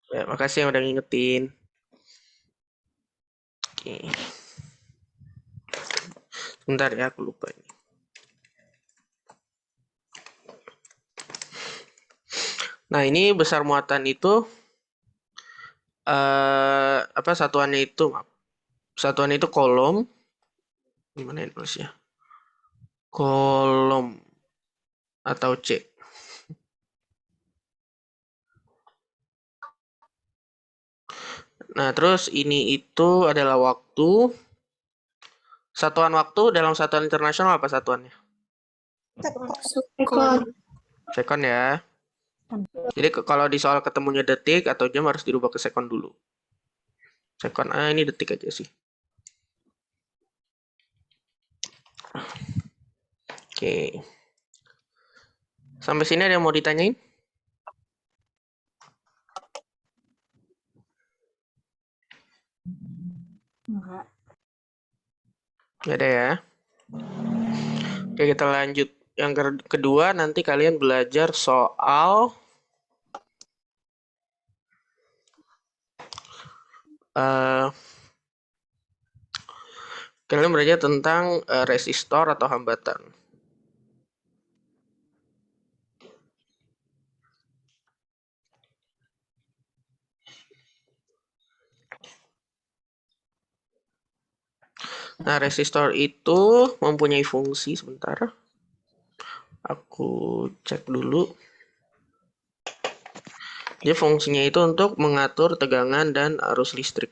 Ya, makasih yang udah ngingetin. Oke. Sebentar ya, aku lupa ini. Nah, ini besar muatan itu apa satuannya itu? Maaf. Satuannya itu kolom. Gimana ya tulisnya? Kolom atau C. Nah, terus ini itu adalah waktu. Satuan waktu dalam satuan internasional apa satuannya? Sekon. Sekon ya. Jadi kalau di soal ketemunya detik atau jam harus dirubah ke sekon dulu. Sekon, ini detik aja sih. Oke. Sampai sini ada yang mau ditanyain? Enggak. Nggak ada ya. Oke, kita lanjut. Yang kedua, nanti kalian belajar soal kalian belajar tentang resistor atau hambatan. Nah, resistor itu mempunyai fungsi sebentar. Aku cek dulu. Jadi fungsinya itu untuk mengatur tegangan dan arus listrik.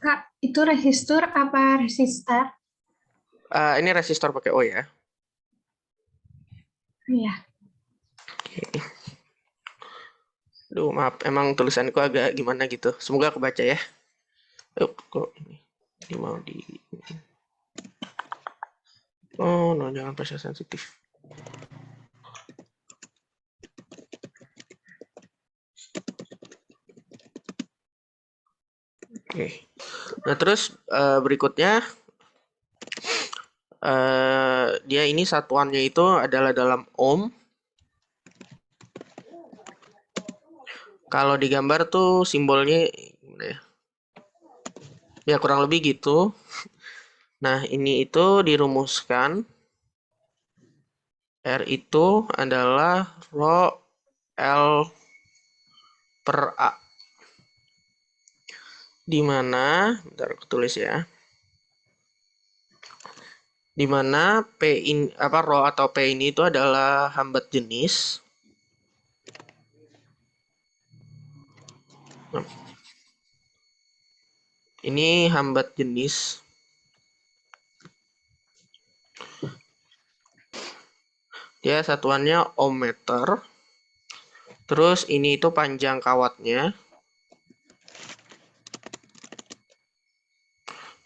Kak, itu resistor apa resistor? Ini resistor pakai O ya. Iya. Duh, maaf, emang tulisanku agak gimana gitu. Semoga kebaca ya. Kok ini mau di... Oh, no, jangan pressure sensitif. Oke. Nah, terus berikutnya dia ini satuannya itu adalah dalam ohm. Kalau digambar tuh simbolnya gimana ya? Ya kurang lebih gitu. Nah, ini itu dirumuskan. R itu adalah rho L per A. Di mana, bentar aku tulis ya. Di mana P ini apa rho atau P ini itu adalah hambat jenis. Ini hambat jenis. Dia satuannya ohmmeter. Terus ini itu panjang kawatnya.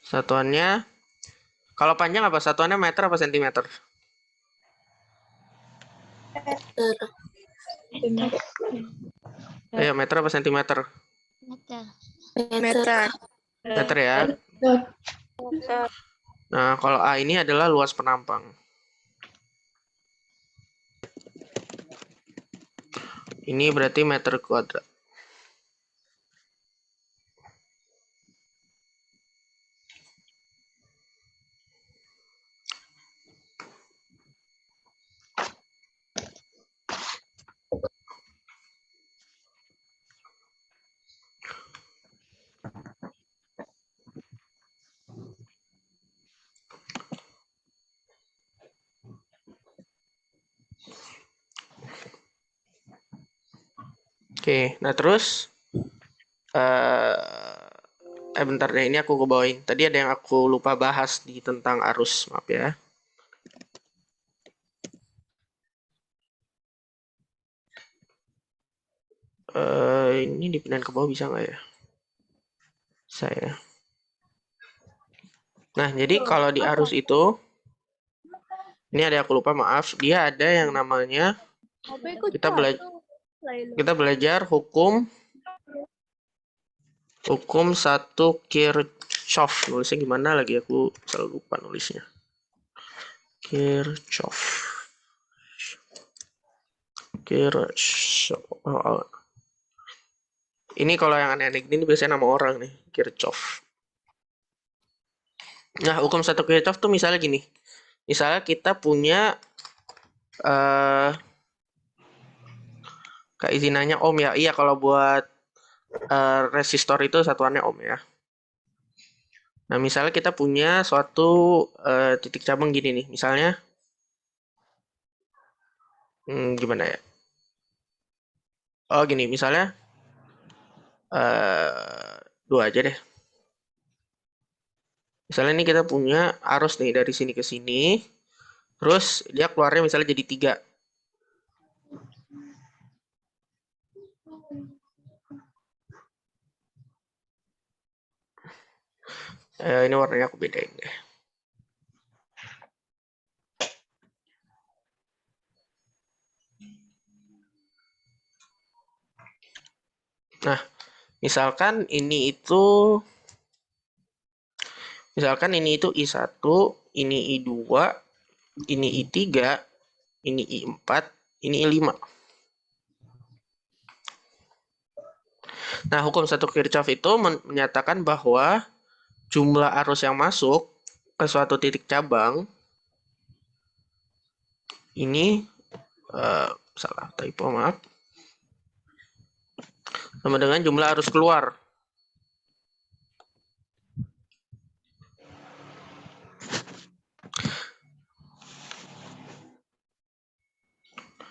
Satuannya, kalau panjang apa? Satuannya meter apa sentimeter? Ayo, meter apa sentimeter? Meter. Meter ya. Nah, kalau A ini adalah luas penampang. Ini berarti meter kuadrat. Oke, nah terus bentar deh, ini aku kebawain. Tadi ada yang aku lupa bahas di tentang arus, maaf ya. Ini dipindahin ke bawah bisa nggak ya? Saya. Nah, jadi kalau di arus itu, ini ada yang aku lupa, maaf. Dia ada yang namanya kita belajar hukum satu Kirchhoff. Kirchhoff. Nulisnya gimana lagi? Aku selalu lupa nulisnya. Kirchhoff. Ini kalau yang aneh-aneh ini biasanya nama orang nih, Kirchhoff. Nah, hukum satu Kirchhoff tuh misalnya gini. Misalnya kita punya keizinannya ohm ya. Iya, kalau buat resistor itu satuannya ohm ya. Nah, misalnya kita punya suatu titik cabang gini nih. Misalnya, gimana ya? Oh, gini. Misalnya, 2 aja deh. Misalnya ini kita punya arus nih dari sini ke sini. Terus dia keluarnya misalnya jadi 3. Ini warnanya aku bedain deh. Nah, misalkan ini itu I1, ini I2, ini I3, ini I4, ini I5. Nah, hukum satu Kirchhoff itu menyatakan bahwa jumlah arus yang masuk ke suatu titik cabang ini salah typo, maaf, sama dengan jumlah arus keluar.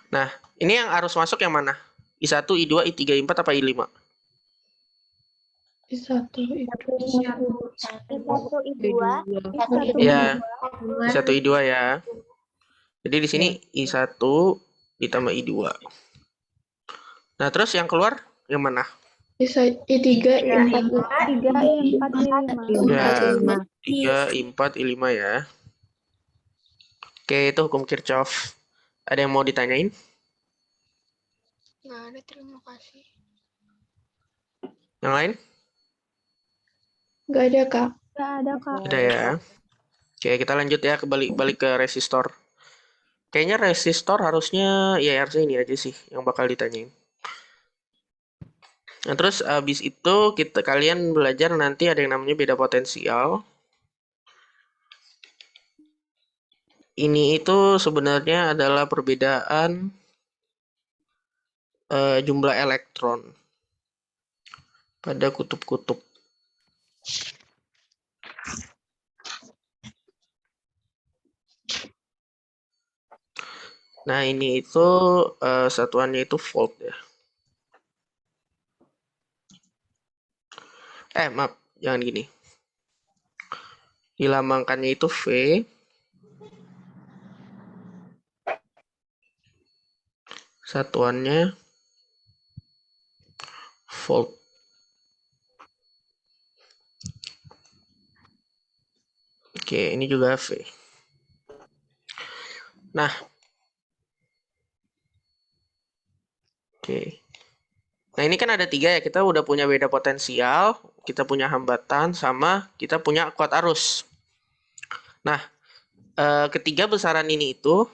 Nah, ini yang arus masuk yang mana? I1, I2, I3, I4, apa I5? I1, Ya, I1, I2 ya. Jadi di sini I1 ditambah I2. Nah, terus yang keluar yang mana? I3, I4, Ya, I3, I4, I5 ya. Oke, itu hukum Kirchhoff. Ada yang mau ditanyain? Nggak ada, terima kasih. Yang lain? Nggak ada, Kak. Ada ya. Oke, kita lanjut ya, balik ke resistor. Kayaknya resistor harusnya ini aja sih yang bakal ditanyain. Nah, terus abis itu kalian belajar nanti ada yang namanya beda potensial. Ini itu sebenarnya adalah perbedaan jumlah elektron pada kutub-kutub. Nah, ini itu satuannya itu volt ya. Maaf, jangan gini. Dilambangkannya itu V. Satuannya volt. Oke, ini juga V. Nah, oke. Nah, ini kan ada 3 ya. Kita udah punya beda potensial, kita punya hambatan, sama kita punya kuat arus. Nah, ketiga besaran ini itu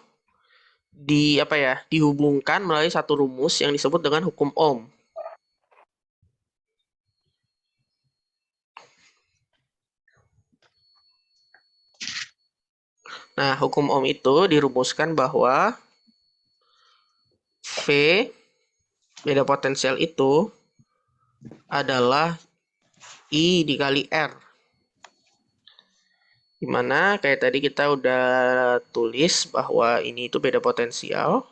dihubungkan melalui satu rumus yang disebut dengan hukum Ohm. Nah, hukum Ohm itu dirumuskan bahwa V beda potensial itu adalah I dikali R. Dimana kayak tadi kita udah tulis bahwa ini itu beda potensial.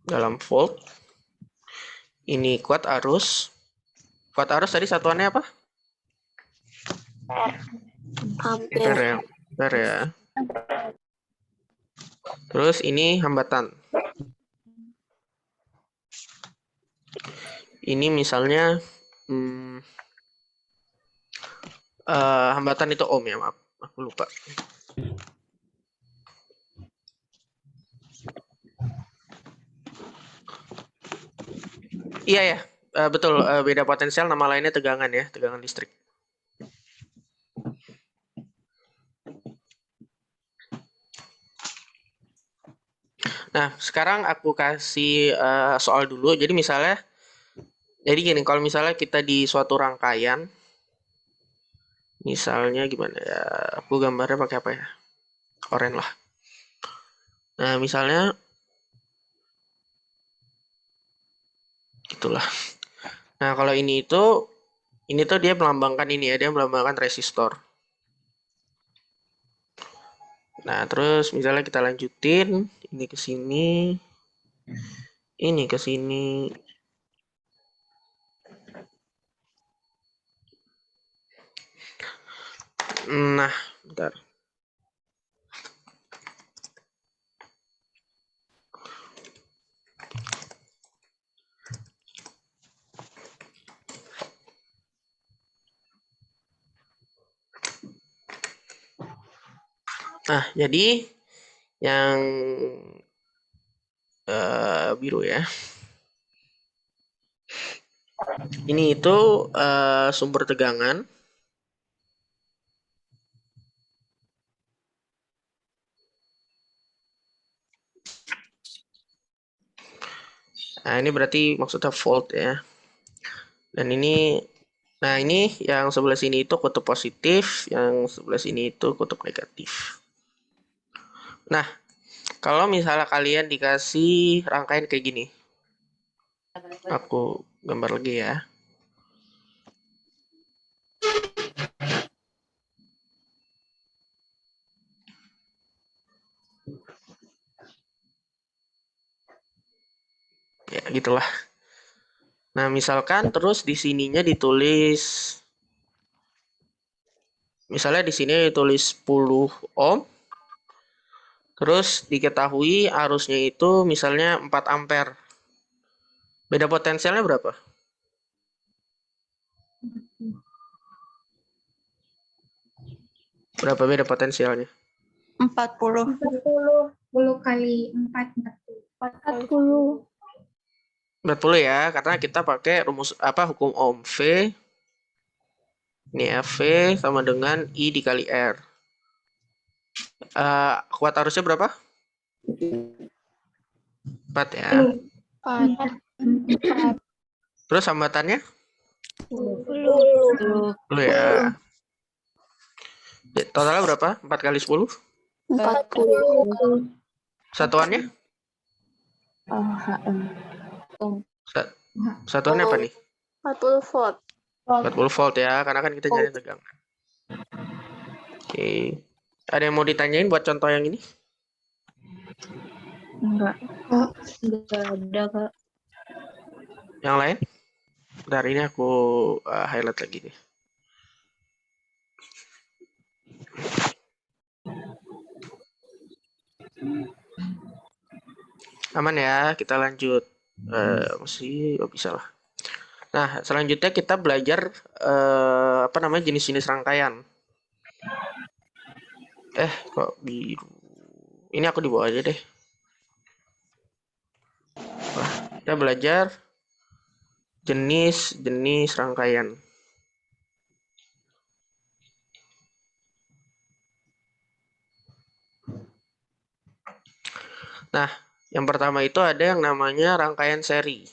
Dalam volt. Ini kuat arus. Kuat arus tadi satuannya apa? Ampere ya. Ampere ya. Terus ini hambatan. Ini misalnya hambatan itu ohm ya, maaf. Aku lupa. Iya ya. Betul, beda potensial nama lainnya tegangan ya, tegangan listrik. Nah, sekarang aku kasih soal dulu. Jadi misalnya, jadi gini, kalau misalnya kita di suatu rangkaian, misalnya gimana ya, aku gambarnya pakai apa ya? Oren lah. Nah, misalnya, itulah. Nah, kalau ini tuh dia melambangkan ini ya, dia melambangkan resistor. Nah, terus misalnya kita lanjutin, ini ke sini, ini ke sini. Nah, bentar. Nah, jadi yang biru ya. Ini itu sumber tegangan. Nah, ini berarti maksudnya volt ya. Dan nah ini yang sebelah sini itu kutub positif, yang sebelah sini itu kutub negatif. Nah, kalau misalnya kalian dikasih rangkaian kayak gini, aku gambar lagi ya. Ya, gitulah. Nah, misalkan terus di sininya ditulis, misalnya di sini ditulis 10 ohm, terus diketahui arusnya itu misalnya 4 ampere. Beda potensialnya berapa? Berapa beda potensialnya? 40. 40 kali 4, 40. 40 ya, karena kita pakai rumus apa hukum Ohm. V ini ya, V sama dengan I dikali R. Kuat arusnya berapa? 4 ya. 4. Terus hambatannya? 10. 10 ya. Totalnya berapa? 4 kali 10? 40. Satuannya? Satuannya apa nih? 40 volt. 40 volt ya, karena kan kita nyari tegangan. Oke. Ada yang mau ditanyain buat contoh yang ini? Enggak. Kak, Enggak ada, Kak. Yang lain? Bentar, ini aku highlight lagi deh. Aman ya, kita lanjut. Masih bisa lah. Nah, selanjutnya kita belajar apa namanya jenis-jenis rangkaian. Kok biru? Ini aku di bawah aja deh. Wah, kita belajar jenis-jenis rangkaian. Nah, yang pertama itu ada yang namanya rangkaian seri.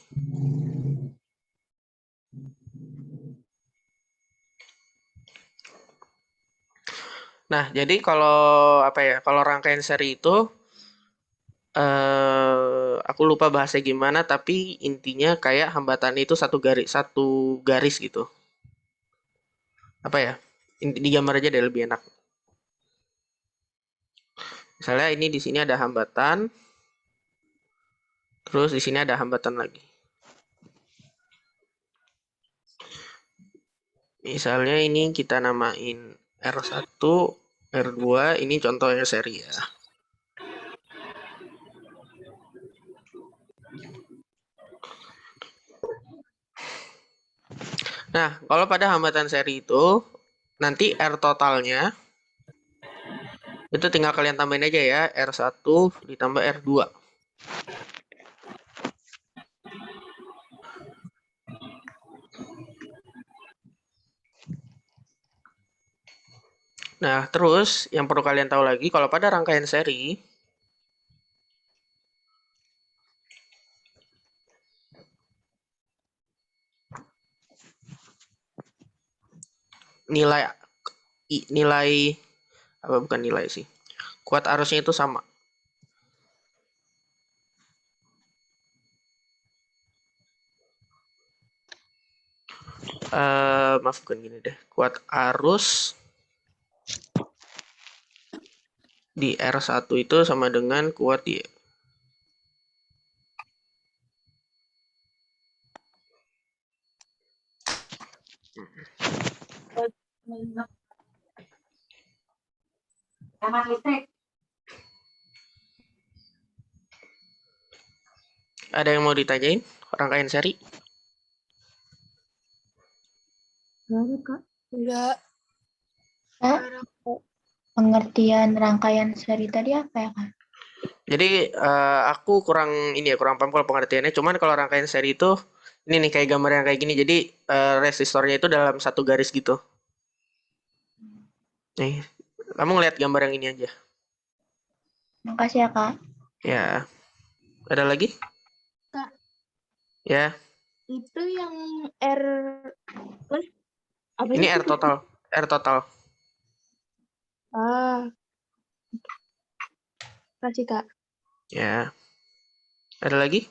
Nah, jadi kalau apa ya? Kalau rangkaian seri itu aku lupa bahasa gimana, tapi intinya kayak hambatan itu satu garis gitu. Apa ya? Digambar aja deh lebih enak. Misalnya ini di sini ada hambatan, terus di sini ada hambatan lagi. Misalnya ini kita namain R1, R2, ini contohnya seri ya. Nah, kalau pada hambatan seri itu, nanti R totalnya, itu tinggal kalian tambahin aja ya, R1 ditambah R2. Nah, terus yang perlu kalian tahu lagi, kalau pada rangkaian seri, nilai nilai apa bukan nilai sih, kuat arusnya itu sama. Maaf, bukan gini deh. Kuat arus di R1 itu sama dengan kuat di Ada yang mau ditanyain rangkaian seri? Enggak. Pengertian rangkaian seri tadi apa ya, Kak? Jadi aku kurang kurang paham kalau pengertiannya. Cuman kalau rangkaian seri itu ini nih kayak gambar yang kayak gini. Jadi resistornya itu dalam satu garis gitu. Nih, kamu ngeliat gambar yang ini aja. Makasih ya, Kak. Ya, ada lagi? Kak. Ya, Itu yang R apa ini itu? R total. R total. Ah. Kasih, Kak. Ya, ada lagi?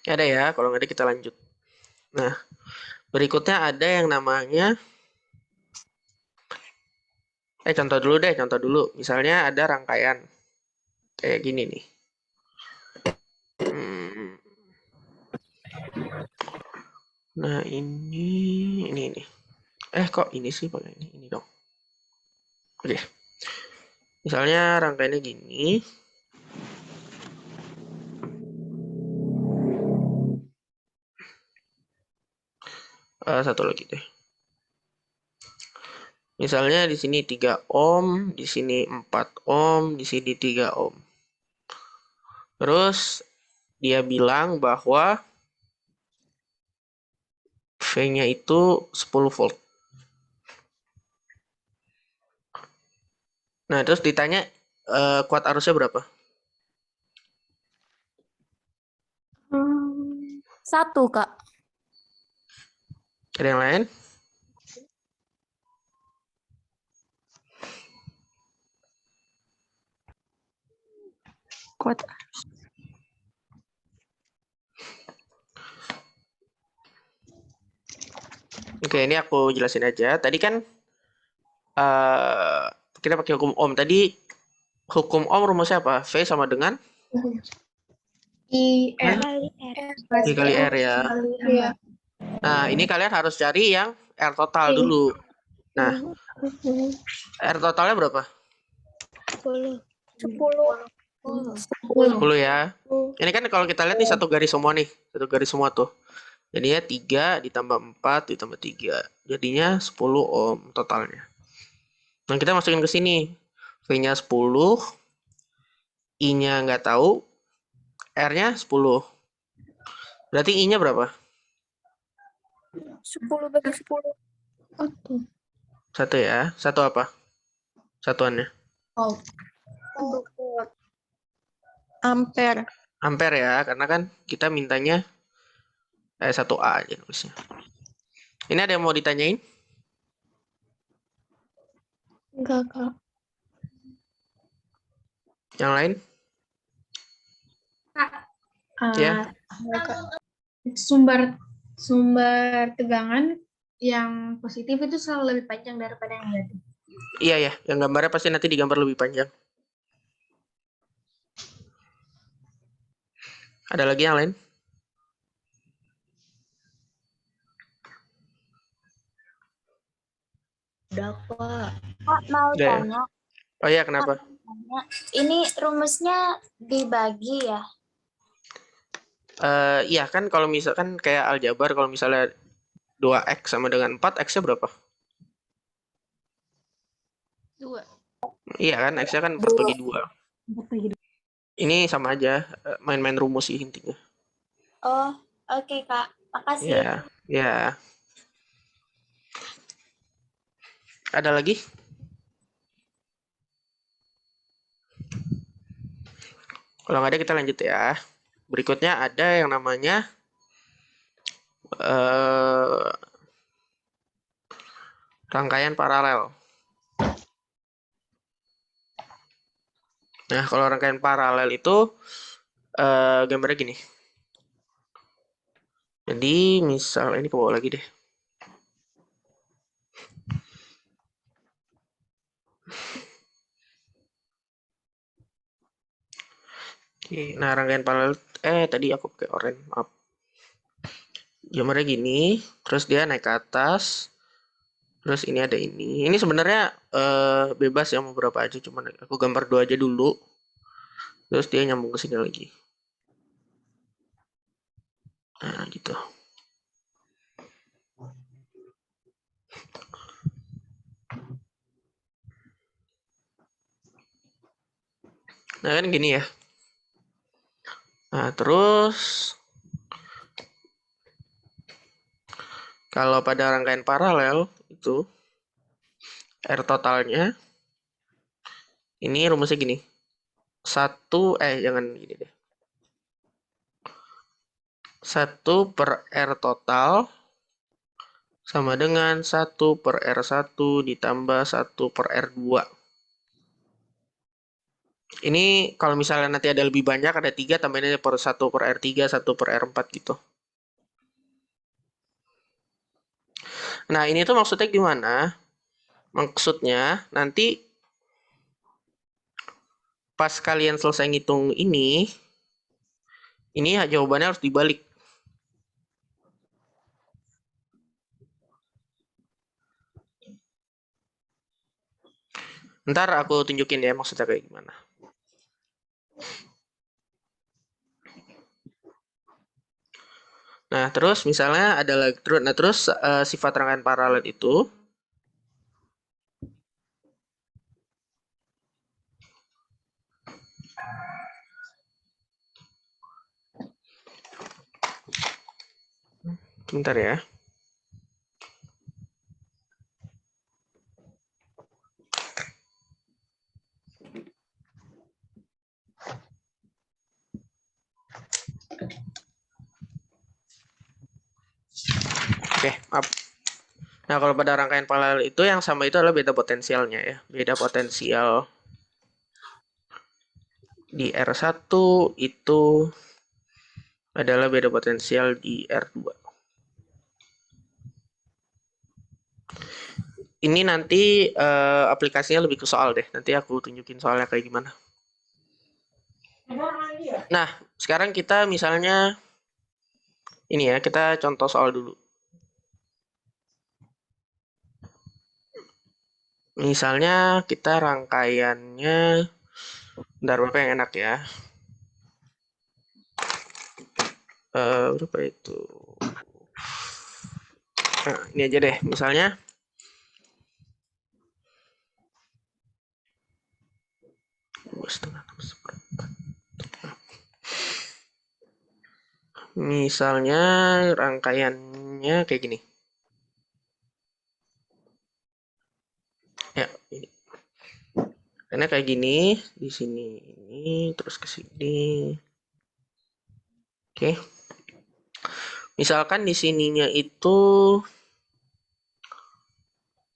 Ya, ada ya. Kalau nggak ada kita lanjut. Nah, berikutnya ada yang namanya contoh dulu deh, contoh dulu. Misalnya ada rangkaian kayak gini nih. Nah, ini nih. Kok ini sih pakai ini dong. Oke. Misalnya rangkaiannya gini. Satu lagi deh. Misalnya di sini 3 ohm, di sini 4 ohm, di sini 3 ohm. Terus dia bilang bahwa V-nya itu 10 volt. Nah, terus ditanya kuat arusnya berapa? 1, Kak. Ada yang lain? Kuat. Oke, ini aku jelasin aja. Tadi kan kita pakai hukum ohm. Tadi hukum ohm rumusnya apa? V sama dengan I R. I kali R ya. Iya. Nah, ini kalian harus cari yang R total dulu. Nah, R totalnya berapa? 10. 10 ya. Ini kan kalau kita lihat nih satu garis semua nih. Satu garis semua tuh. Jadinya 3 ditambah 4 ditambah 3. Jadinya 10 ohm totalnya. Nah, kita masukin ke sini. V-nya 10, I-nya nggak tahu, R-nya 10. Berarti I-nya berapa? 10 bagi 10. Satu ya. Satu apa? Satuannya. Ampere. Ampere ya, karena kan kita mintanya 1A aja nulisnya. Ini ada yang mau ditanyain? Enggak, Kak. Yang lain? Ya. Sumber tegangan yang positif itu selalu lebih panjang daripada yang negatif. Iya ya, yang gambarnya pasti nanti digambar lebih panjang. Ada lagi yang lain? Udah, Pak. Kak, mau Udah ya? tanya. Oh iya, kenapa? Ini rumusnya dibagi ya? Iya kan kalau misalkan kayak aljabar, kalau misalnya 2x sama dengan 4, x-nya berapa? 2. Iya kan, x-nya kan 4 bagi 2. Ini sama aja, main-main rumus sih intinya. Oh, Oke, Kak. Makasih. Ya, ya. Ada lagi? Kalau nggak ada kita lanjut ya. Berikutnya ada yang namanya eh, rangkaian paralel. Nah, kalau rangkaian paralel itu gambarnya gini. Jadi misal ini ke bawah lagi deh. Oke, nah rangkaian paralel tadi aku pakai oranye, maaf. Gambarnya gini, terus dia naik ke atas. Terus ini ada ini. Ini sebenarnya bebas ya mau berapa aja, cuman aku gambar 2 aja dulu. Terus dia nyambung ke sini lagi. Nah, gitu. Nah, kan gini ya. Nah, terus kalau pada rangkaian paralel itu R totalnya ini rumusnya gini. Jangan gini deh. 1 per R total sama dengan 1 per R1 ditambah 1 per R2. Ini kalau misalnya nanti ada lebih banyak, ada 3, tambahinnya per 1 per R3, 1 per R4 gitu. Nah, ini tuh maksudnya gimana? Maksudnya, nanti pas kalian selesai ngitung ini jawabannya harus dibalik. Ntar aku tunjukin ya maksudnya kayak gimana. Nah, terus misalnya ada lagi, terus sifat rangkaian paralel itu sebentar ya. Oke, maaf. Nah, kalau pada rangkaian paralel itu yang sama itu adalah beta potensialnya ya. Beta potensial di R1 itu adalah beta potensial di R2. Ini nanti aplikasinya lebih ke soal deh. Nanti aku tunjukin soalnya kayak gimana. Nah, sekarang kita misalnya ini ya, kita contoh soal dulu. Misalnya kita rangkaiannya, bentar berapa yang enak ya? Berapa itu? Nah, ini aja deh, misalnya. Misalnya rangkaiannya kayak gini. Ya, ini. Karena kayak gini, di sini ini, terus ke sini. Oke. Misalkan di sininya itu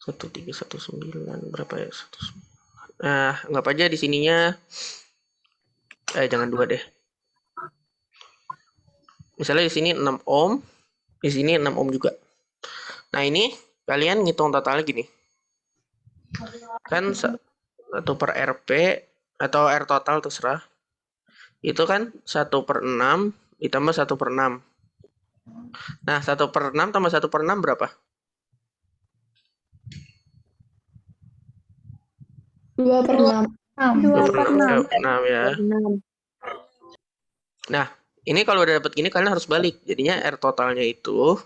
1319 berapa ya? 19. Nah, anggap aja di sininya jangan 2 deh. Misalnya di sini 6 ohm, di sini 6 ohm juga. Nah, ini kalian ngitung totalnya gini. Kan 1 per RP atau R total terserah. Itu kan 1 per 6 ditambah 1 per 6. Nah, 1 per 6 tambah 1 per 6 berapa? 2 per 6. 2 per 6. 6 ya. Nah, ini kalau udah dapet gini kalian harus balik. Jadinya R totalnya itu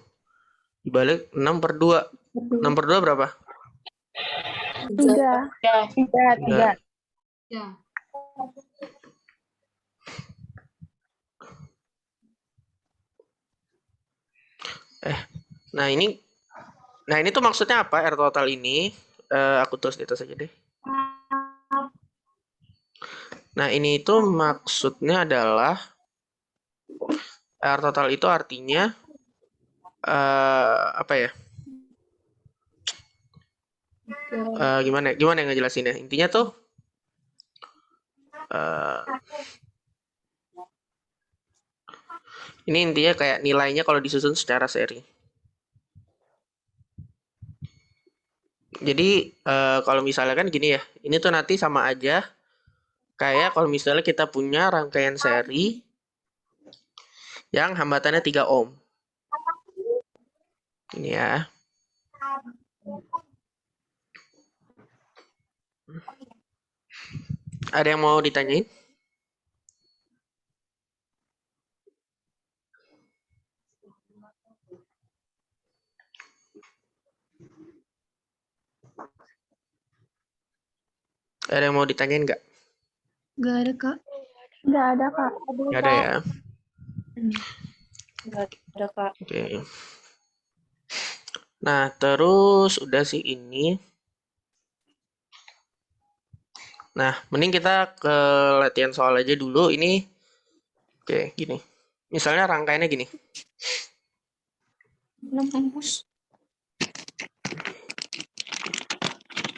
dibalik 6 per 2. 6 per 2 berapa? 3. 3. Ya. Nah ini tuh maksudnya apa? R total ini aku tulis di atas aja deh. Nah ini itu maksudnya adalah R total itu artinya apa ya? Gimana yang ngejelasinnya? Intinya tuh ini intinya kayak nilainya kalau disusun secara seri. Jadi kalau misalnya kan gini ya, ini tuh nanti sama aja kayak kalau misalnya kita punya rangkaian seri yang hambatannya 3 ohm. Ini ya. Ada yang mau ditanyain? Ada yang mau ditanyain nggak? Nggak ada, Kak. Nggak ada, Kak. Nggak ada ya? Nggak ada, Kak. Oke. Nah, terus udah sih ini. Nah, mending kita ke latihan soal aja dulu. Ini, oke, gini. Misalnya rangkaiannya gini.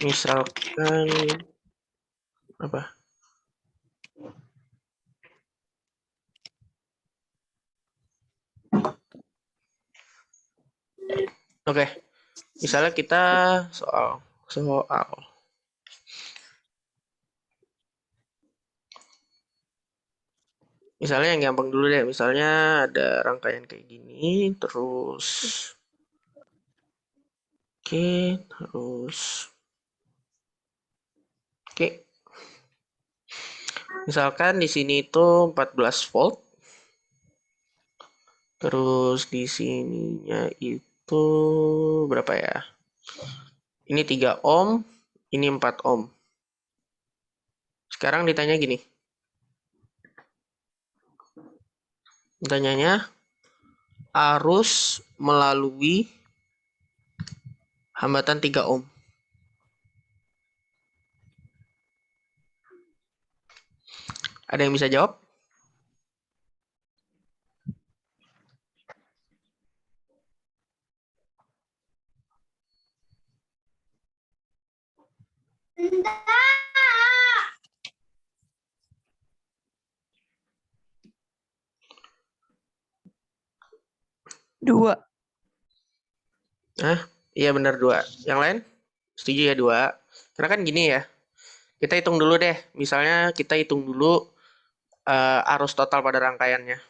Misalkan, apa? Oke, misalnya kita soal. Misalnya yang gampang dulu deh. Misalnya ada rangkaian kayak gini, terus oke. Misalkan di sini itu 14 volt. Terus di sininya itu berapa ya? Ini 3 ohm, ini 4 ohm. Sekarang ditanya gini. Tanyanya arus melalui hambatan 3 ohm. Ada yang bisa jawab? Dua. Iya benar 2. Yang lain? Setuju ya 2. Karena kan gini ya. Kita hitung dulu deh. Misalnya kita hitung dulu arus total pada rangkaiannya.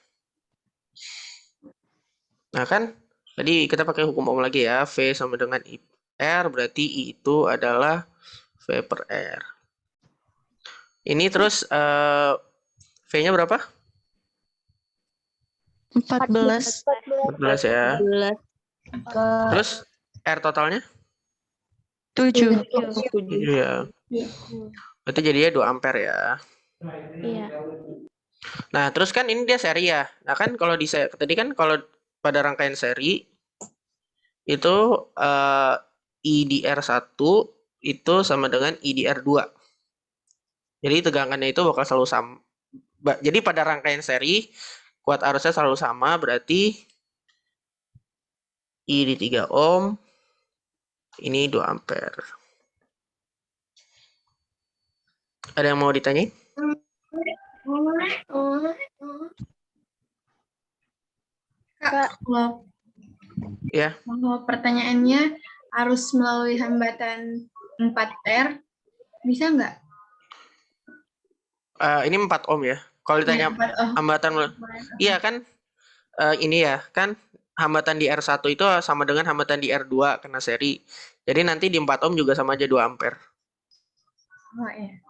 Nah kan, tadi kita pakai hukum ohm lagi ya. V sama dengan I R, berarti I itu adalah V per R. Ini terus V-nya berapa? 14. 14 ya. Terus R totalnya? 7. 7 ya. Berarti jadinya 2 ampere ya. Iya. Nah, terus kan ini dia seri ya. Nah, kan kalau di tadi kan kalau pada rangkaian seri itu I di R1 itu sama dengan I di R2. Jadi tegangannya itu bakal selalu sama. Jadi pada rangkaian seri kuat arusnya selalu sama, berarti I di 3 ohm, ini 2 ampere. Ada yang mau ditanyain? Kak, kalau Ya. pertanyaannya arus melalui hambatan 4R, bisa nggak? Ini 4 ohm ya. Kalau ditanya hambatan, iya kan? Ini ya, kan hambatan di R1 itu sama dengan hambatan di R2 karena seri. Jadi nanti di 4 ohm juga sama aja 2 ampere. Oh iya.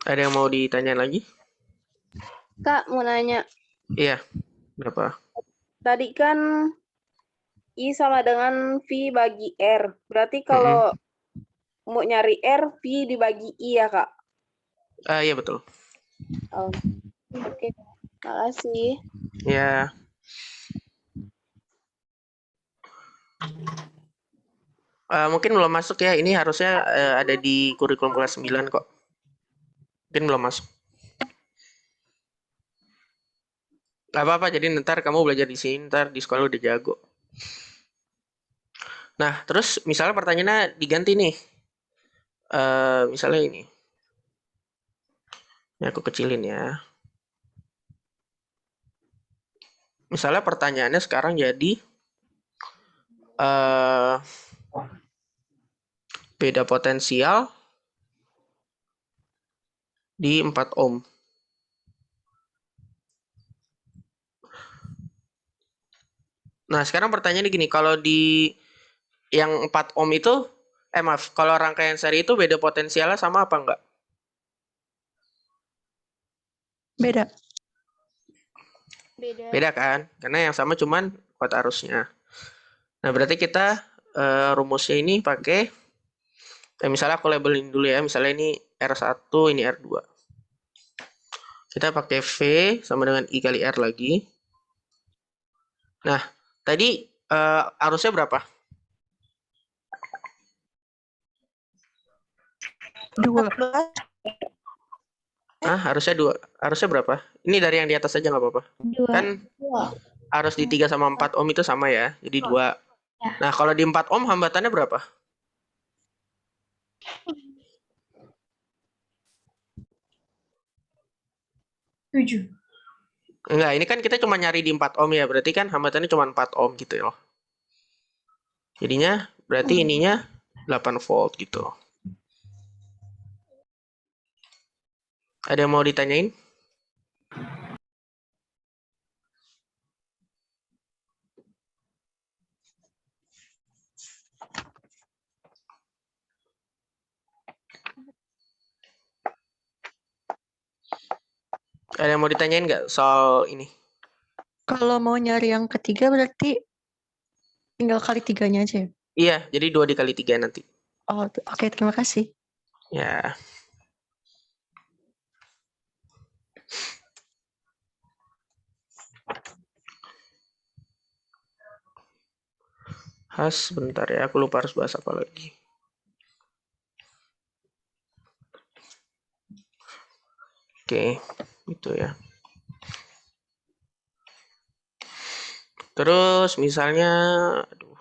Ada yang mau ditanya lagi? Kak, mau nanya. Iya, berapa? Tadi kan I sama dengan V bagi R. Berarti kalau mau nyari R, V dibagi I ya, Kak? Iya betul. Oh, oke. Makasih. Ya. Mungkin belum masuk ya. Ini harusnya ada di kurikulum kelas 9 kok. Mungkin belum masuk. Gak apa-apa, jadi ntar kamu belajar di sini, ntar di sekolah udah jago. Nah, terus misalnya pertanyaannya diganti nih. Misalnya ini. Ini aku kecilin ya. Misalnya pertanyaannya sekarang jadi beda potensial di 4 ohm. Nah, sekarang pertanyaannya gini, kalau di yang 4 ohm itu, maaf, kalau rangkaian seri itu beda potensialnya sama apa enggak? Beda. Beda. Beda kan? Karena yang sama cuman kuat arusnya. Nah, berarti kita rumusnya ini pakai, misalnya aku labelin dulu ya, misalnya ini R1, ini R2. Kita pakai V sama dengan I kali R lagi. Nah, tadi arusnya berapa? 2. Harusnya 2. Harusnya berapa? Ini dari yang di atas aja nggak apa-apa. 2. Kan arus di 3 sama 4 ohm itu sama ya, jadi 2. Ya. Nah, kalau di 4 ohm hambatannya berapa? 7. Enggak, ini kan kita cuma nyari di 4 ohm ya, berarti kan hambatannya cuma 4 ohm gitu ya. Jadinya berarti ininya 8 volt gitu. Ada yang mau ditanyain? Ada yang mau ditanyain nggak soal ini? Kalau mau nyari yang ketiga berarti tinggal kali 3-nya aja ya? Iya, jadi 2 dikali 3 nanti. Oh, oke, terima kasih. Ya. Bentar ya, aku lupa harus bahas apa lagi. Oke, itu ya. Terus misalnya, aduh.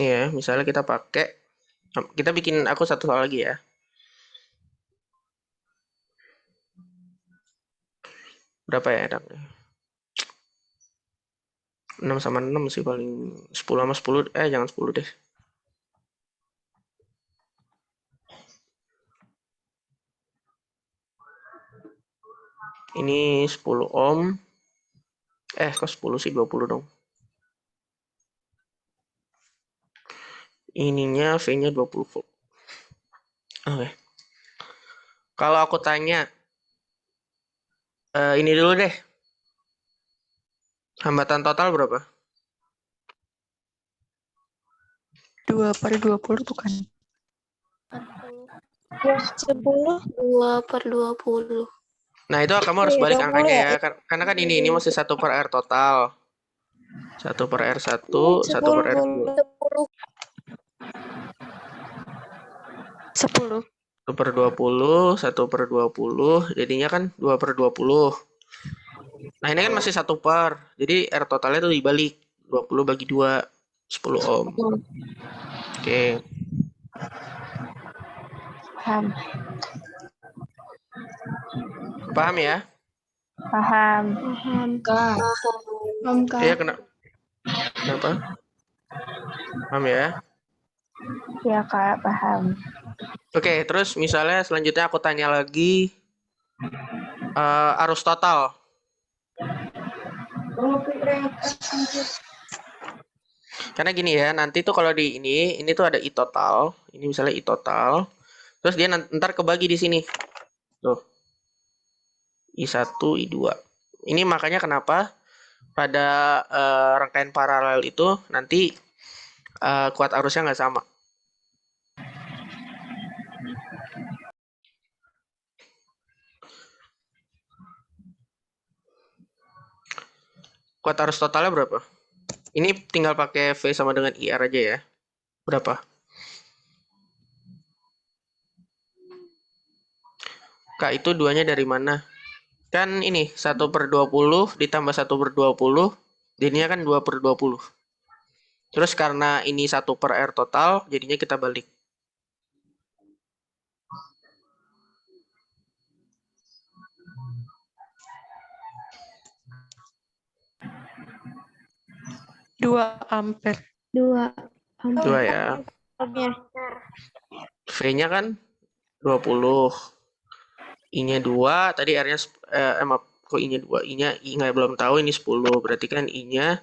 Ini ya, misalnya kita pakai, kita bikin aku satu soal lagi ya. Berapa ya enaknya? 6 sama 6 sih paling. 10 sama 10, jangan 10 deh. Ini 10 ohm. Kok 10 sih, 20 dong. Ininya V-nya 20 volt. Oke. Kalau aku tanya, ini dulu deh. Hambatan total berapa? 2/20 bukan? 10. 2/20. Nah, itu kamu harus Iya, balik 20 angkanya ya. ya. Karena kan ini masih 1 per R total. 1 per R1, 1 per R2. 10. 1 per 20, 1 per 20, jadinya kan 2 per 20. Nah, ini kan masih 1 per. Jadi R totalnya tuh dibalik. 20 bagi 2, 10 ohm. Oke. Paham. Paham ya? Paham. Paham, Kak. Paham, Kak. Iya, kenapa? Paham ya? Ya, Kak, paham. Oke, terus misalnya selanjutnya aku tanya lagi arus total. Karena gini ya, nanti tuh kalau di ini tuh ada I total. Ini misalnya I total. Terus dia ntar kebagi di sini. Tuh. I1, I2. Ini makanya kenapa pada rangkaian paralel itu nanti kuat arusnya nggak sama. Kuat arus totalnya berapa? Ini tinggal pakai V sama dengan IR aja ya. Berapa? Kak, itu duanya dari mana? Kan ini 1/20 ditambah 1/20, jadinya kan 2/20. Terus karena ini 1/R total, jadinya kita balik. Dua ampere. 2 Dua ya. V-nya kan 20. I-nya 2, tadi R-nya maaf, kok I-nya 2? I-nya nggak belum tahu, ini 10. Berarti kan I-nya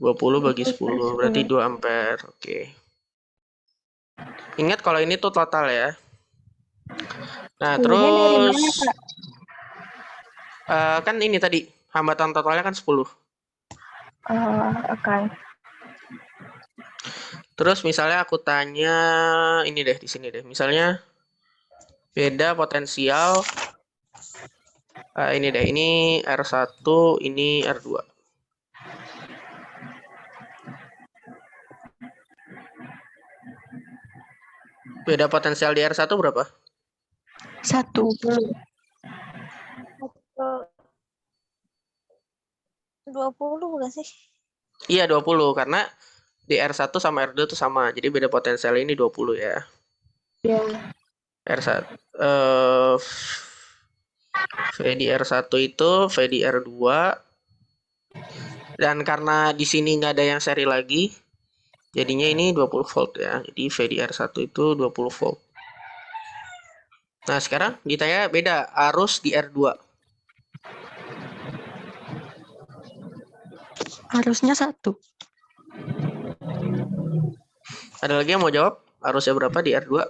20 bagi 10, berarti 2 ampere. Oke. Ingat kalau ini tuh total ya. Nah, terus kan ini tadi hambatan totalnya kan 10. Oke. Terus misalnya aku tanya ini deh di sini deh. Misalnya beda potensial ini deh. Ini R1, ini R2. Beda potensial di R1 berapa? 1. 20 bukan sih? Iya 20 karena di R1 sama R2 itu sama. Jadi beda potensial ini 20 ya. Iya. R1 V di R1 itu V di R2. Dan karena di sini nggak ada yang seri lagi, jadinya ini 20 volt ya. Jadi V di R1 itu 20 volt. Nah, sekarang ditanya beda arus di R2. Arusnya 1. Ada lagi yang mau jawab? Arusnya berapa di R2?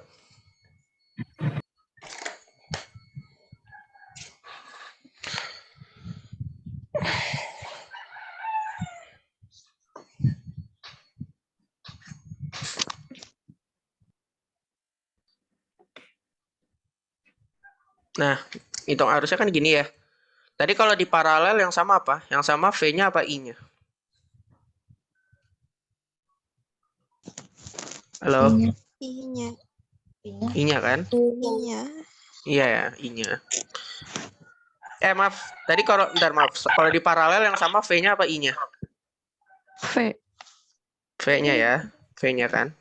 Nah, hitung arusnya kan gini ya. Tadi kalau di paralel yang sama apa? Yang sama V-nya apa I-nya? Halo? I-nya. I-nya kan? I-nya. Iya ya, I-nya. Maaf. Tadi kalau maaf. Kalau di paralel yang sama V-nya apa I-nya? V. V-nya ya. V-nya kan.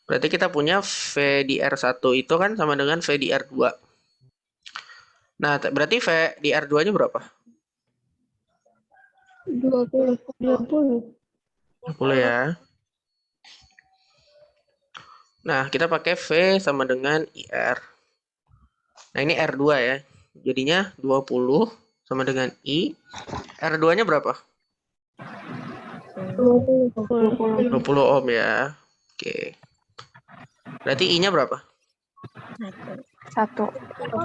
Berarti kita punya V di R1 itu kan sama dengan V di R2. Nah, berarti V di R2-nya berapa? 20. 20. 20 ya. Nah, kita pakai V sama dengan IR. Nah, ini R2 ya. Jadinya 20 sama dengan I. R2-nya berapa? 20 ohm ya. Oke. Berarti I-nya berapa? 1.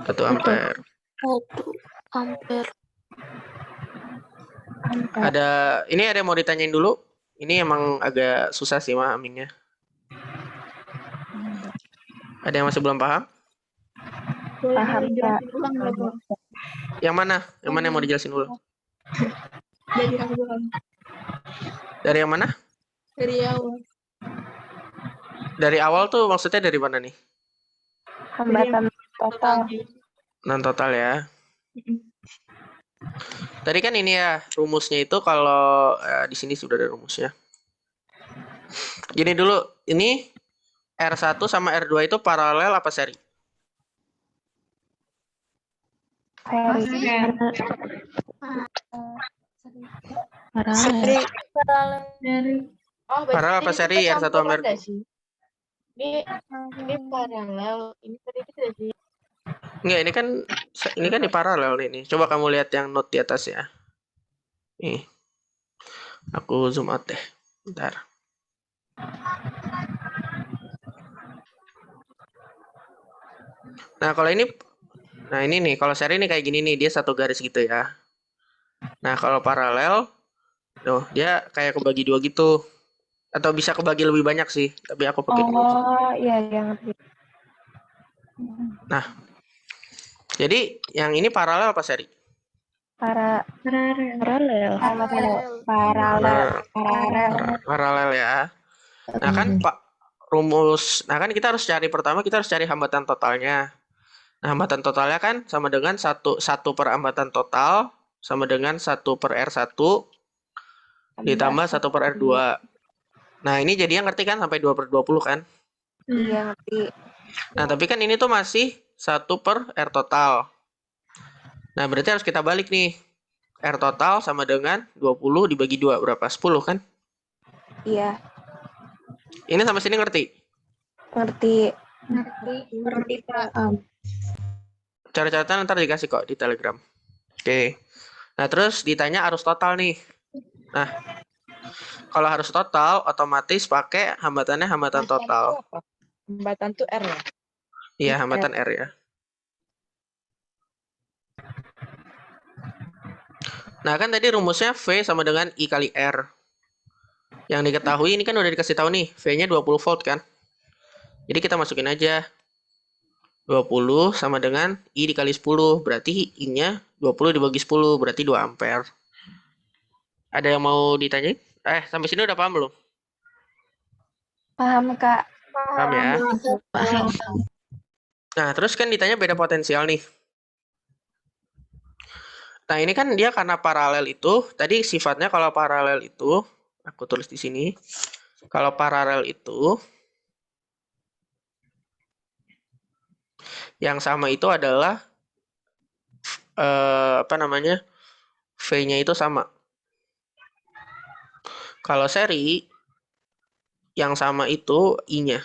1 ampere. 1 ampere. Ini ada yang mau ditanyain dulu? Ini emang agak susah sih mahaminnya. Ada yang masih belum paham? Paham, Kak. Yang mana? Yang mana yang mau dijelasin dulu? Dari awal. Dari yang mana? Dari awal. Dari awal tuh maksudnya dari mana nih? Hambatan total. Non total ya. Tadi kan ini ya rumusnya itu kalau di sini sudah ada rumusnya. Gini dulu, ini R1 sama R2 itu paralel apa seri? Paralel. Dari Paralel apa seri R1 sama R2? Ini paralel, ini tadi tidak sih. Enggak, ini kan di paralel ini. Coba kamu lihat yang note di atas ya. Nih. Aku zoom out deh. Bentar. Nah, kalau ini nih, kalau seri ini kayak gini nih, dia satu garis gitu ya. Nah, kalau paralel tuh, dia kayak kebagi dua gitu. Atau bisa kebagi lebih banyak sih, tapi aku pakai dua. Oh, iya, ngerti. Nah, jadi yang ini paralel apa seri? Para Paralel. Paralel ya. Nah kan Pak nah kan kita harus cari hambatan totalnya. Nah, hambatan totalnya kan sama dengan 1 per hambatan total sama dengan 1 per R1 ditambah 1 per R2. Nah, ini jadinya ngerti kan sampai 2 per 20 kan? Iya, ngerti. Nah, tapi kan ini tuh masih 1 per R total. Nah, berarti harus kita balik nih. R total sama dengan 20 dibagi 2 berapa? 10 kan? Iya, Ini sampai sini ngerti? ngerti. Ngerti, Pak. Cara-caranya ntar dikasih kok di Telegram. Oke. Nah, terus ditanya arus total nih. Nah, kalau harus total, otomatis pakai hambatannya hambatan total. Hambatan tuh R ya? Iya, hambatan R ya. Nah, kan tadi rumusnya V sama dengan I kali R. Yang diketahui ini kan udah dikasih tahu nih, V-nya 20 volt kan. Jadi kita masukin aja. 20 sama dengan I dikali 10, berarti I-nya 20 dibagi 10, berarti 2 ampere. Ada yang mau ditanyain? Sampai sini udah paham belum? Paham, Kak. Paham ya? Nah, terus kan ditanya beda potensial nih. Nah, ini kan dia karena paralel itu, tadi sifatnya kalau paralel itu, aku tulis di sini. Kalau paralel itu, yang sama itu adalah, V-nya itu sama. Kalau seri, yang sama itu I-nya.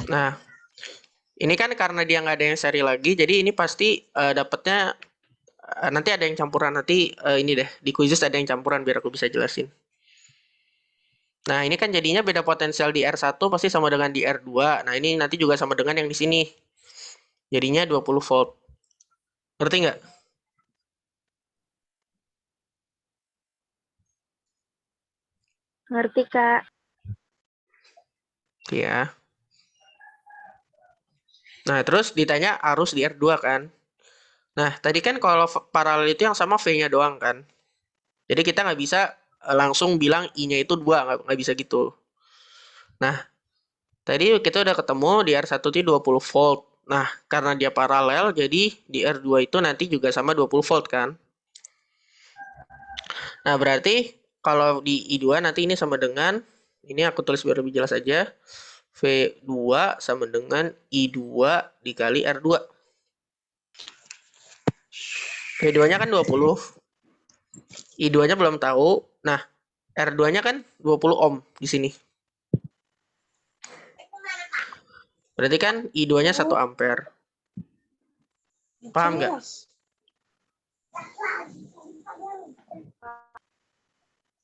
Nah, ini kan karena dia nggak ada yang seri lagi, jadi ini pasti dapatnya nanti ada yang campuran. Nanti ini deh, di quizzes ada yang campuran biar aku bisa jelasin. Nah, ini kan jadinya beda potensial di R1 pasti sama dengan di R2. Nah, ini nanti juga sama dengan yang di sini. Jadinya 20 volt. Ngerti nggak? Ngerti, Kak. Ya. Nah, terus ditanya arus di R2 kan. Nah, tadi kan kalau paralel itu yang sama V-nya doang kan. Jadi kita nggak bisa langsung bilang I-nya itu 2, nggak bisa gitu. Nah, tadi kita udah ketemu di R1 itu 20 volt. Nah, karena dia paralel, jadi di R2 itu nanti juga sama 20 volt kan. Nah, berarti kalau di I2 nanti ini sama dengan, ini aku tulis biar lebih jelas aja, V2 sama dengan I2 dikali R2. V2-nya kan 20. I2-nya belum tahu. Nah, R2-nya kan 20 ohm di sini. Berarti kan I2-nya 1 ampere. Paham nggak?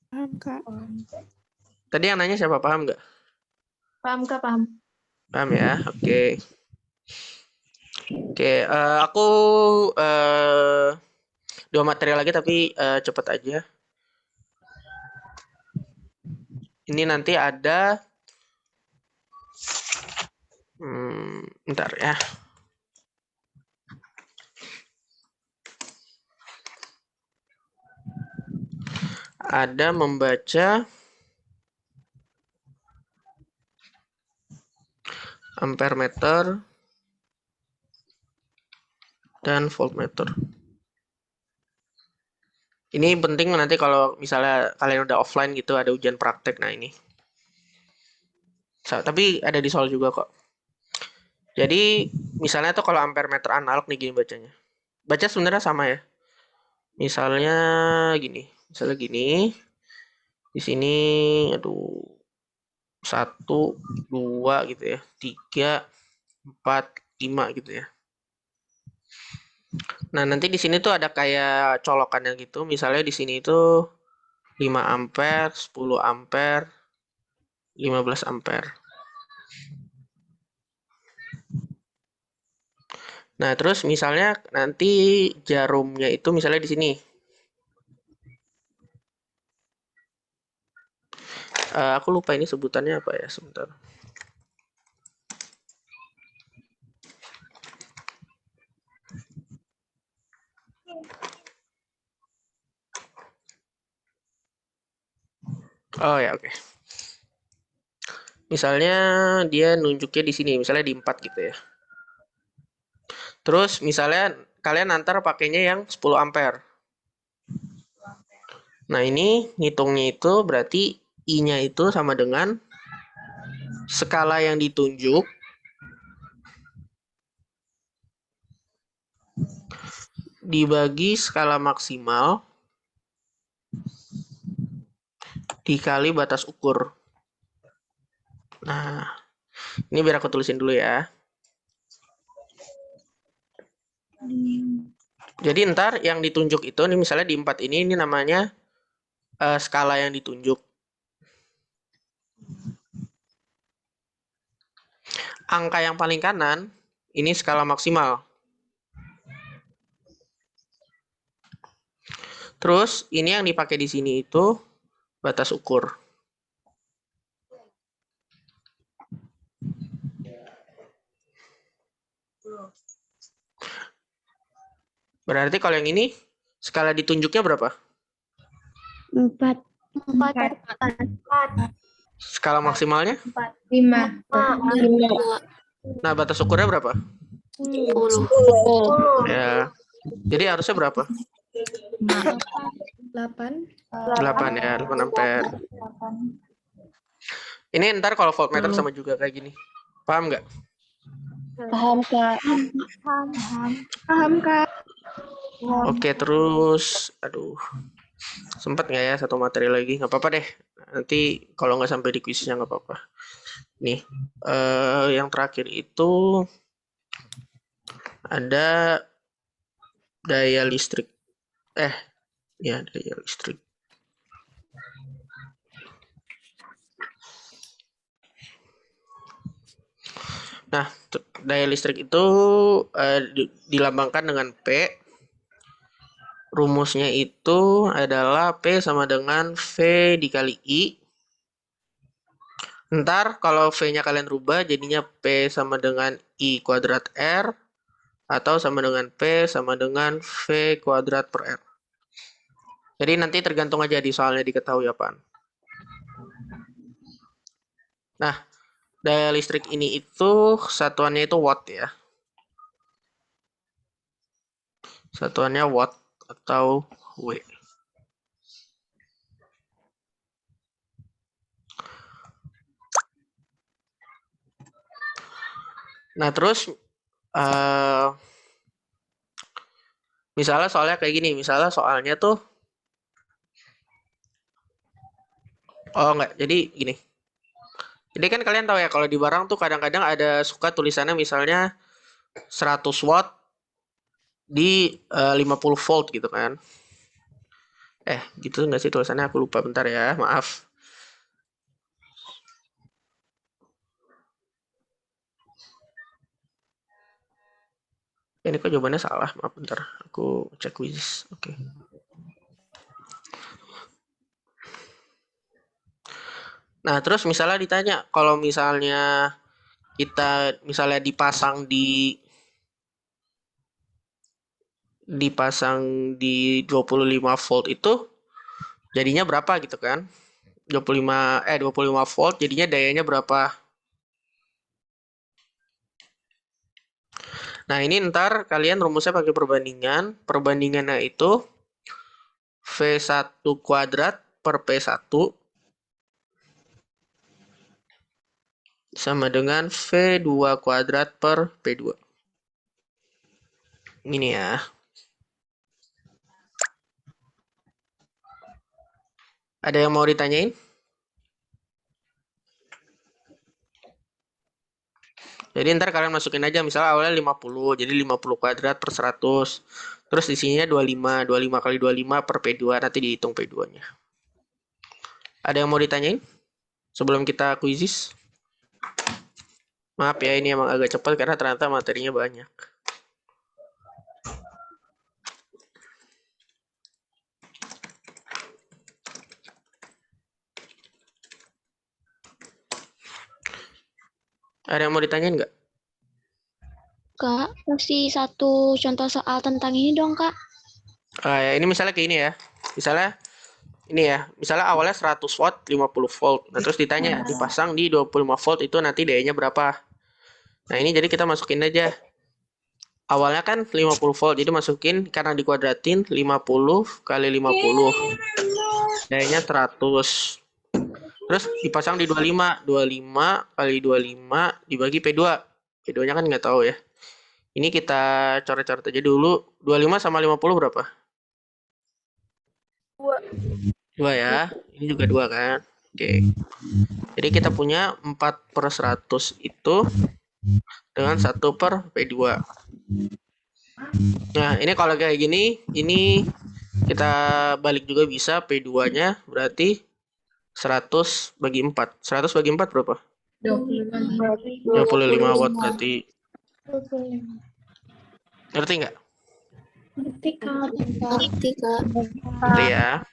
Paham, Kak. Tadi yang nanya siapa? Paham nggak? Paham, Kak, paham. Paham ya? Oke. Oke, aku 2 materi lagi tapi cepet aja. Ini nanti ada bentar ya. Ada membaca ampere meter dan voltmeter. Ini penting nanti kalau misalnya kalian udah offline gitu ada ujian praktek. Nah ini. Tapi ada di soal juga kok. Jadi misalnya tuh kalau ampere meter analog nih gini bacanya. Baca sebenarnya sama ya. Misalnya gini. Misalnya gini. Di sini aduh 1, 2 gitu ya. 3, 4, 5 gitu ya. Nah, nanti di sini tuh ada kayak colokannya gitu. Misalnya di sini itu 5 ampere, 10 ampere, 15 ampere. Nah, terus misalnya nanti jarumnya itu misalnya di sini. Aku lupa ini sebutannya apa ya, sebentar. Oh ya, oke. Misalnya dia nunjuknya di sini, misalnya di 4 gitu ya. Terus misalnya kalian antar pakainya yang 10 ampere. Nah, ini ngitungnya itu berarti I-nya itu sama dengan skala yang ditunjuk dibagi skala maksimal dikali batas ukur. Nah, ini biar aku tulisin dulu ya. Jadi ntar yang ditunjuk itu, nih misalnya di 4 ini namanya skala yang ditunjuk. Angka yang paling kanan, ini skala maksimal. Terus, ini yang dipakai di sini itu batas ukur. Berarti kalau yang ini, skala ditunjuknya berapa? 4. Skala maksimalnya? 5. Nah, batas ukurnya berapa? 10. Ya. Jadi harusnya berapa? 8. 8 ya, 8 ampere. Ini ntar kalau voltmeter sama juga kayak gini. Paham nggak? Paham, Kak. Paham, Kak. Oke, terus, aduh, sempat nggak ya satu materi lagi? Nggak apa-apa deh. Nanti kalau nggak sampai di kuisnya nggak apa-apa. Nih, yang terakhir itu ada daya listrik. Ya daya listrik. Nah, daya listrik itu dilambangkan dengan P. Rumusnya itu adalah P sama dengan V dikali I. Ntar kalau V-nya kalian rubah jadinya P sama dengan I kuadrat R. Atau sama dengan P sama dengan V kuadrat per R. Jadi nanti tergantung aja di soalnya diketahui apaan. Nah, daya listrik ini itu satuannya itu watt ya. Satuannya watt atau W. Nah, terus misalnya soalnya kayak gini, misalnya soalnya tuh enggak, jadi gini. Jadi kan kalian tahu ya kalau di barang tuh kadang-kadang ada suka tulisannya misalnya 100 watt di 50 volt gitu kan. Gitu nggak sih tulisannya? Aku lupa bentar ya, maaf. Ini kok jawabannya salah, maaf bentar. Aku cek quiz. Oke. Nah, terus misalnya ditanya, kalau misalnya kita misalnya dipasang di 25 volt itu jadinya berapa gitu kan? 25 volt jadinya dayanya berapa? Nah, ini ntar kalian rumusnya pakai perbandingan. Perbandingannya itu V1 kuadrat per P1 sama dengan V2 kuadrat per P2. Ini ya. Ada yang mau ditanyain? Jadi ntar kalian masukin aja misalnya awalnya 50, jadi 50 kuadrat per 100. Terus di sininya 25, 25 kali 25 per P2, nanti dihitung P2-nya. Ada yang mau ditanyain? Sebelum kita kuisis? Maaf ya, ini emang agak cepat karena ternyata materinya banyak. Ada yang mau ditanyain nggak? Kak, kasih satu contoh soal tentang ini dong, Kak. Ya, ini misalnya kayak ini ya. Misalnya ini ya, misalnya awalnya 100 watt, 50 volt. Nah, terus ditanya dipasang di 25 volt itu nanti daya-nya berapa? Nah, ini jadi kita masukin aja. Awalnya kan 50 volt, jadi masukin karena dikuadratin 50 kali 50. Daya-nya 100. Terus dipasang di 25. 25 kali 25 dibagi P2. P2-nya kan nggak tahu ya. Ini kita coret-coret aja dulu. 25 sama 50 berapa? 2 ya. Ini juga 2 kan. Oke. Jadi kita punya 4/100 itu dengan 1 per P2. Nah, ini kalau kayak gini, ini kita balik juga bisa. P2-nya berarti 100 bagi 4. 100 bagi 4 berapa? 25 watt berarti. Ngerti nggak? Ngerti, Kak. Ngerti ya.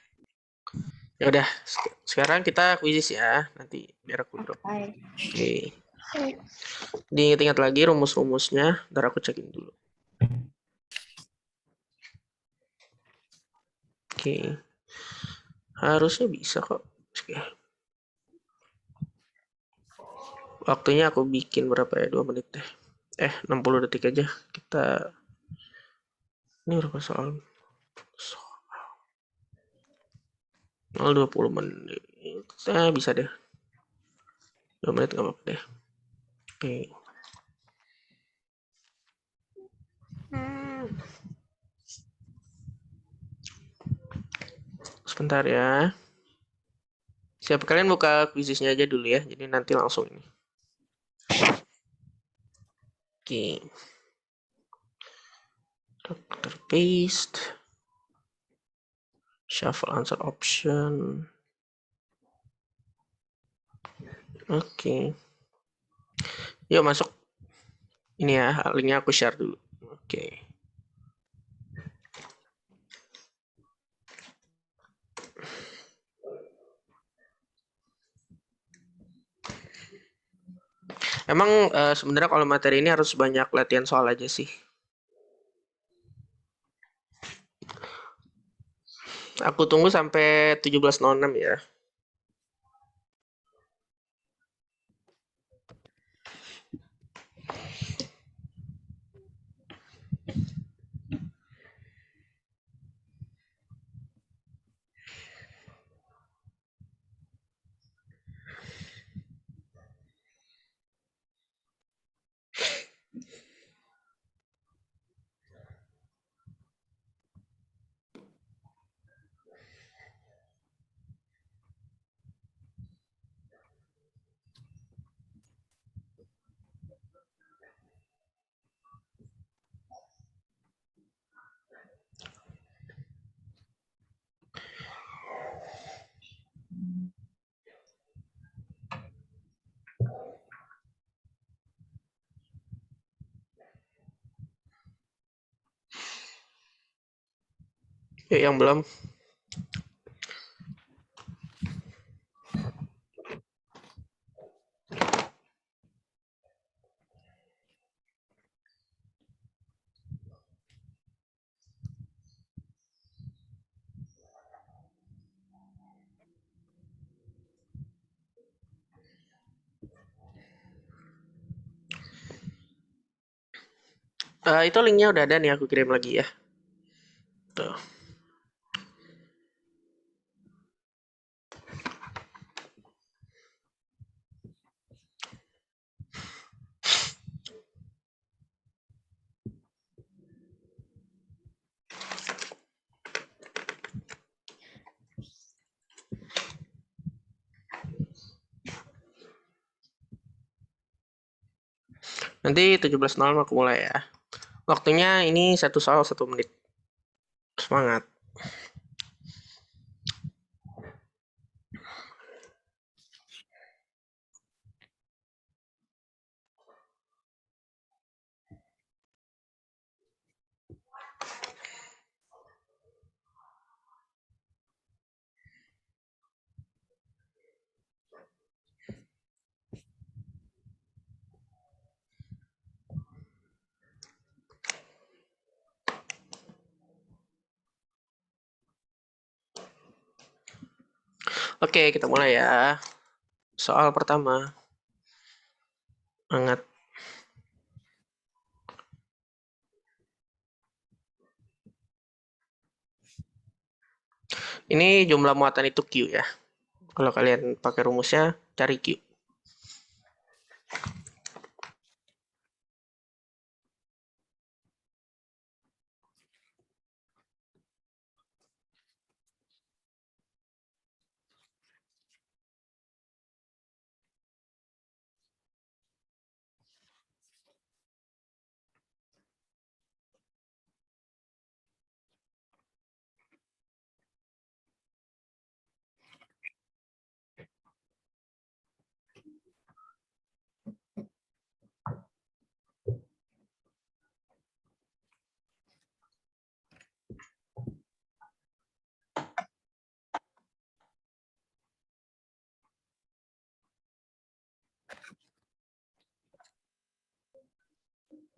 Ya udah, sekarang kita kuisis ya. Nanti biar aku drop. Oke. Diingat-ingat lagi rumus-rumusnya. Ntar aku cekin dulu. Oke. Harusnya bisa kok. Oke. Waktunya aku bikin berapa ya? 2 menit deh. 60 detik aja. Kita... Ini berapa soal? 20 menit. Bisa deh. 2 menit nggak apa-apa deh. Oke. Sebentar ya. Siapa kalian buka kuisisnya aja dulu ya. Jadi nanti langsung ini. Oke. Dr. Paste. Shuffle answer option. Oke. Yuk masuk. Ini ya, linknya aku share dulu. Oke. Emang sebenarnya kalau materi ini harus banyak latihan soal aja sih. Aku tunggu sampai 17.06 ya. Yuk yang belum. Itu linknya udah ada nih, aku kirim lagi ya. Tuh. Nanti 17.00 aku mulai ya. Waktunya ini 1 soal 1 menit. Semangat. Oke, kita mulai ya. Soal pertama. Hangat. Ini jumlah muatan itu Q ya. Kalau kalian pakai rumusnya, cari Q.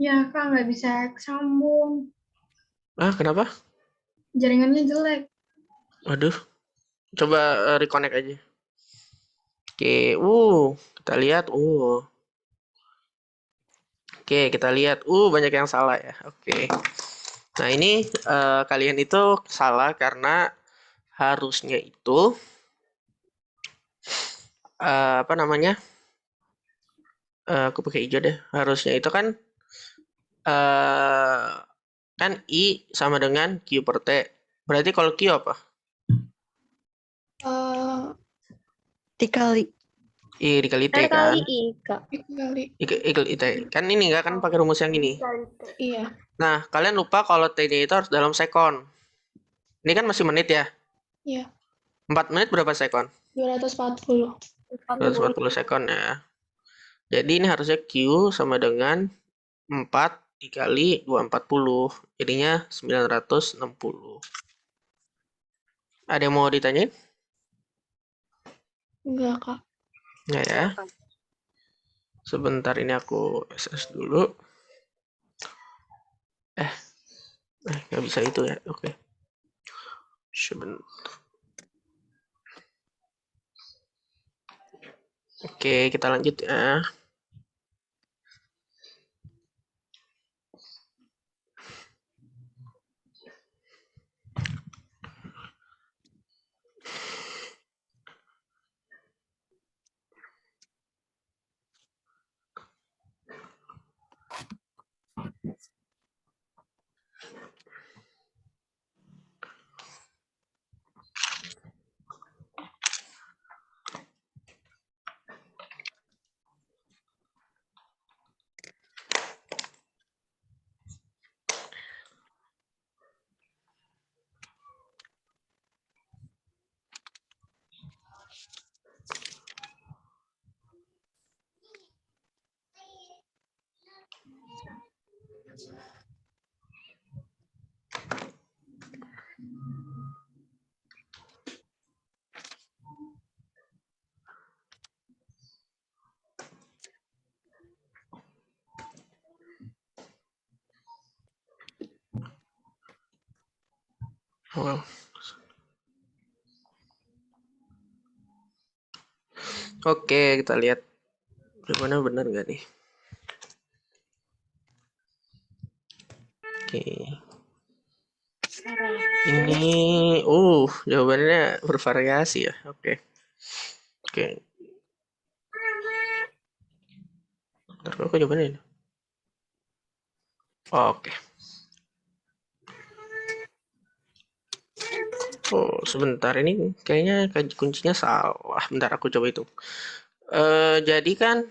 Ya, Kak, nggak bisa sambung. Ah, kenapa? Jaringannya jelek. Aduh, coba reconnect aja. Oke, kita lihat. Oke, kita lihat. Banyak yang salah ya. Oke. Nah, ini kalian itu salah karena harusnya itu apa namanya? Aku pakai hijau deh. Harusnya itu kan eh kan I sama dengan Q per T. Berarti kalau Q apa? Dikali. I dikali T R kan? kali I, Kak. Kali. T. Kan ini enggak kan pakai rumus yang ini. Iya. Nah, kalian lupa kalau T-nya itu harus dalam sekon. Ini kan masih menit ya. Iya. 4 menit berapa sekon? 240. 240 sekon ya. Jadi ini harusnya Q sama dengan 4 dikali 240. Jadinya 960. Ada yang mau ditanyain? Enggak, Kak. Nggak ya. Sebentar ini aku SS dulu. Nggak bisa itu ya. Oke. Sebentar. Oke, kita lanjut ya. Wow. Oke, kita lihat gimana benar nggak nih. Oke. Ini, jawabannya bervariasi ya. Oke. Ntar kok jawabannya ini. Oke. Sebentar ini kayaknya kuncinya salah. Bentar aku coba itu. Jadi kan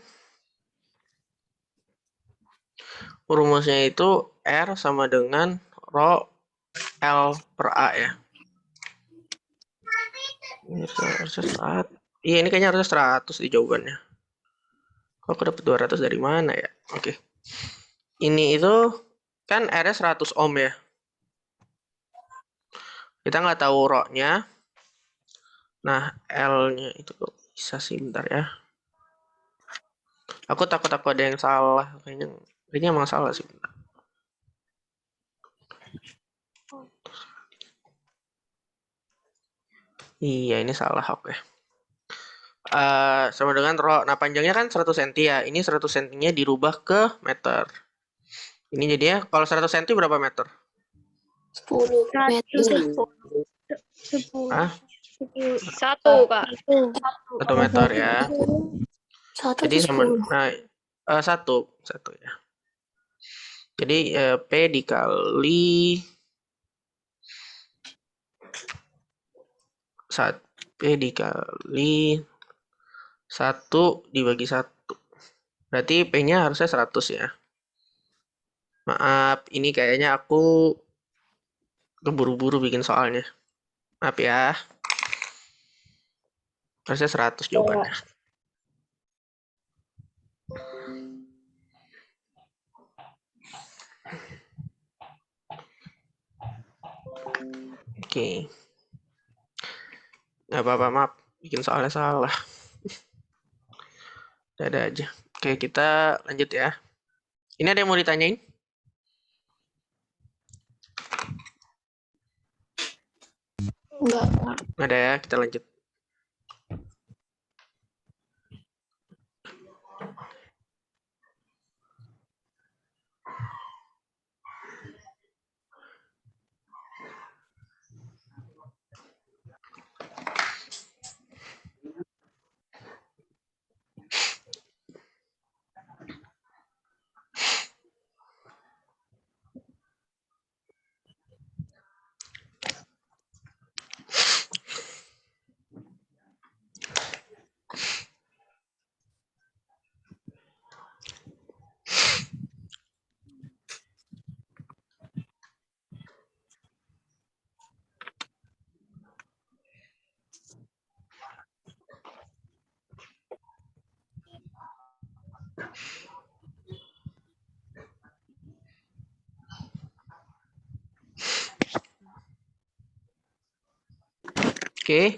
rumusnya itu R sama dengan rho L per A ya. Ini harusnya 100. Iya, ini kayaknya harusnya 100 di jawabannya. Kok aku dapat 200 dari mana ya? Oke. Ini itu kan R-nya 100 ohm ya. Kita nggak tahu rho-nya. Nah, L-nya itu kok bisa sih, bentar ya. Aku takut ada yang salah. Kayaknya emang salah sih. Bentar. Iya, ini salah. Oke. sama dengan rho. Nah, panjangnya kan 100 cm ya. Ini 100 cm-nya dirubah ke meter. Ini jadinya kalau 100 cm berapa meter? 10 meter. 10. Hah? 1, Kak. 1 meter ya. Satu Jadi atau sama 10? nah satu ya. Jadi P dikali P dikali 1 dibagi 1. Berarti P-nya harusnya 100 ya. Maaf, ini kayaknya aku keburu-buru bikin soalnya. Maaf ya. Harusnya 100 jawabannya. Oke. Nggak apa-apa, maaf. Bikin soalnya salah. Ada aja. Oke, kita lanjut ya. Ini ada yang mau ditanyain? Enggak, Kak. Nggak ada ya, kita lanjut. Oke.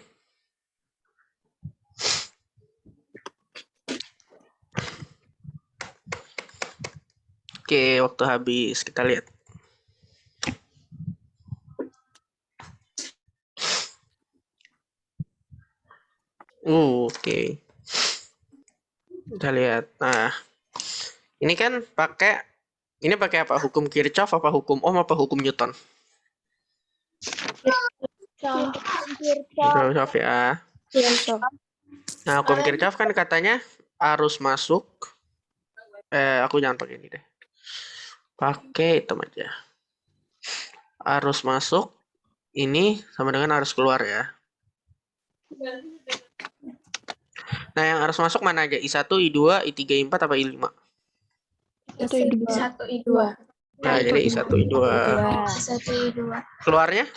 Oke, waktu habis. Kita lihat. Oke. Kita lihat. Nah, ini kan pakai apa? Hukum Kirchhoff, apa hukum Ohm, apa hukum Newton? Kirchhoff ya. Nah, hukum Kirchhoff kan katanya arus masuk. Aku jangan pakai ini deh. Pakai hitam aja. Arus masuk ini sama dengan arus keluar ya. Nah, yang arus masuk mana aja? I1, I2, I3, I4, apa I5? Itu yang dua. 1 I2. Nah, jadi I1, I2. 1 I2. Keluarnya?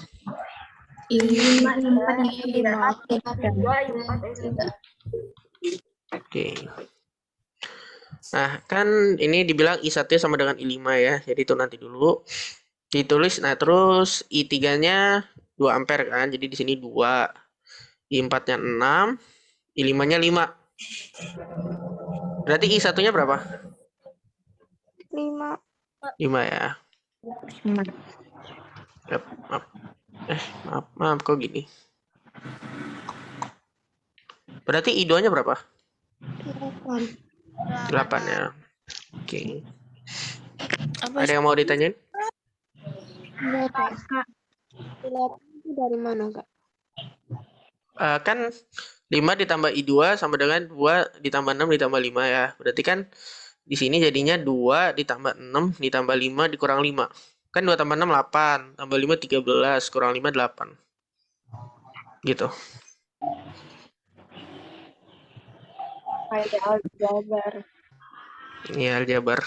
Ini 5 I4 lima. Oke. Nah, kan ini dibilang I1 sama dengan I5 ya. Jadi itu nanti dulu ditulis. Nah, terus I3-nya 2 ampere kan. Jadi di sini 2. I4-nya 6, I5-nya 5. Berarti I1-nya berapa? 5. 5 ya. Yap, maaf kok gini. Berarti I2-nya berapa? 8 ya. Oke. Ada yang mau ditanyain? Itu dari mana, Kak? Kan 5 ditambah I2 sama dengan 2 ditambah 6 ditambah 5 ya. Berarti kan di sini jadinya 2 ditambah 6 ditambah 5 dikurang 5. Kan 2 tambah 6 8, tambah 5 13, kurang 5 8. Gitu. Kayak aljabar. Ini aljabar.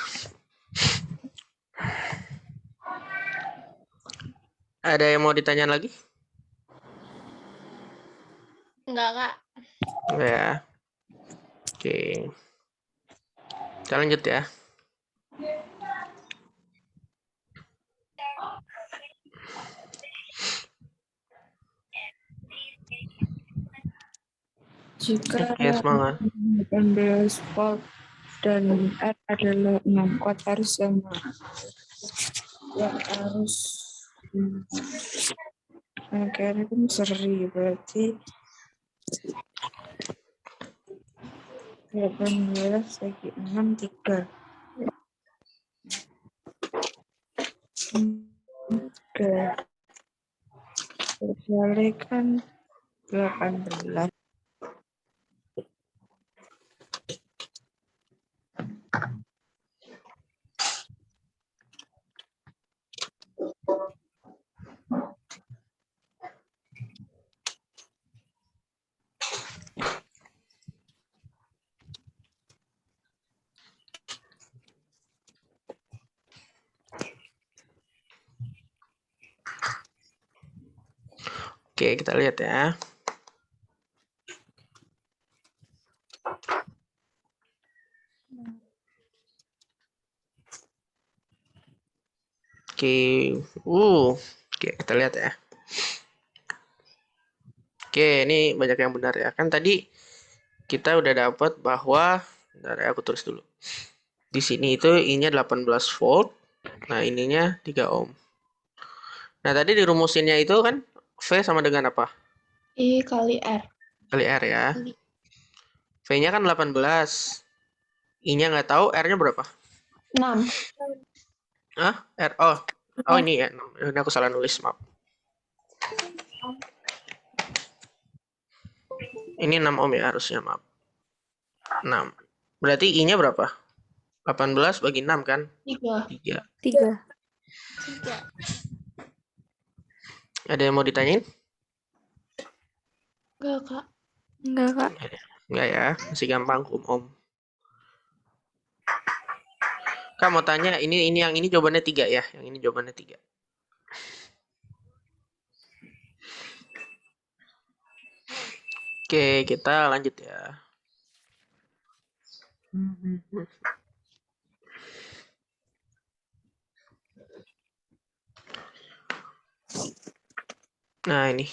Ada yang mau ditanya lagi? Enggak, Kak. Enggak ya. Oke. Kita lanjut ya. Jika Oke, semangat. 18 volt dan R adalah 6 watt arus sama. Watt arus kayaknya kan seri berarti 18 bagi 6, 3. 3. Dikalikan 18. Oke, kita lihat ya. Oke, kita lihat ya. Oke, ini banyak yang benar ya. Kan tadi kita udah dapat bahwa, bentar ya, aku tulis dulu. Di sini itu I-nya 18 volt. Nah, ininya 3 ohm. Nah, tadi dirumusinnya itu kan V sama dengan apa? I kali R. Kali R ya. V-nya kan 18. I-nya nggak tahu, R-nya berapa? 6. Hah? R. Oh ini ya. Ini aku salah nulis, maaf. Ini 6 ohm ya harusnya, maaf. 6. Berarti I-nya berapa? 18 bagi 6 kan? 3. 3. 3. Ada yang mau ditanyain? Enggak, Kak. Enggak, Kak. Enggak ya, masih gampang om. Kak mau tanya, ini yang ini jawabannya 3 ya? Yang ini jawabannya 3. Oke, kita lanjut ya. Nah, ini.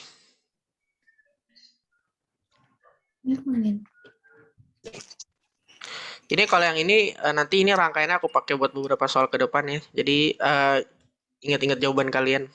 Ini kalau yang ini nanti ini rangkaiannya aku pakai buat beberapa soal ke depan ya. Jadi ingat-ingat jawaban kalian.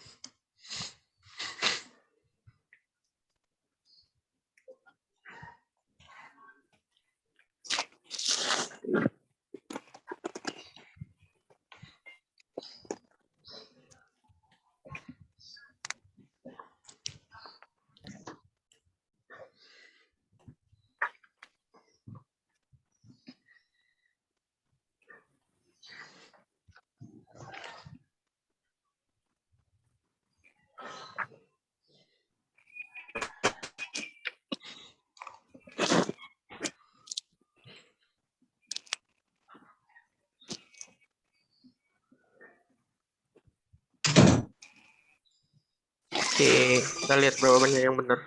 Oke, kita lihat berapa banyak yang benar.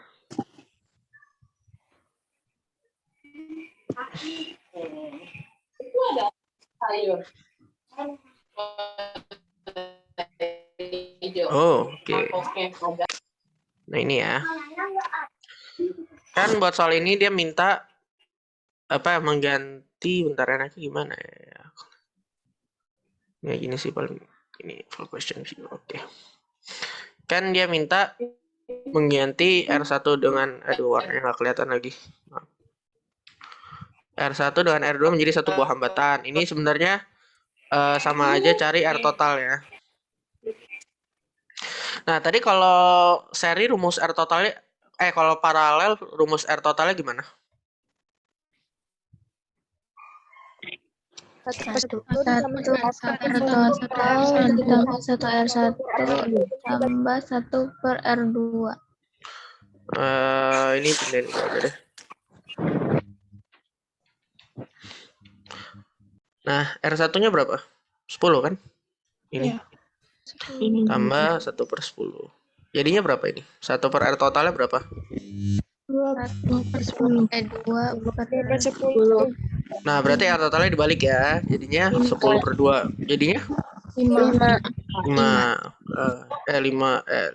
Oh, oke. Nah, ini ya. Kan buat soal ini dia minta apa mengganti, bentar enaknya gimana ya? Ya gini sih paling ini full question view. Oke. Kan dia minta mengganti R1 dengan warnanya nggak kelihatan lagi. Maaf. R1 dengan R2 menjadi satu buah hambatan. Ini sebenarnya sama aja cari R total ya. Nah, tadi kalau seri rumus R totalnya kalau paralel rumus R totalnya gimana? Satu ditambah 1 R1 tambah 1 per R2. Ini pindahin aja deh. Nah, R1-nya berapa? 10 kan? Ini. Iya. Tambah 1 per 10. Jadinya berapa ini? 1 per R totalnya berapa? 2 per 10. 2 per 10. Nah, berarti R totalnya dibalik ya. Jadinya 10 per 2. Jadinya 5.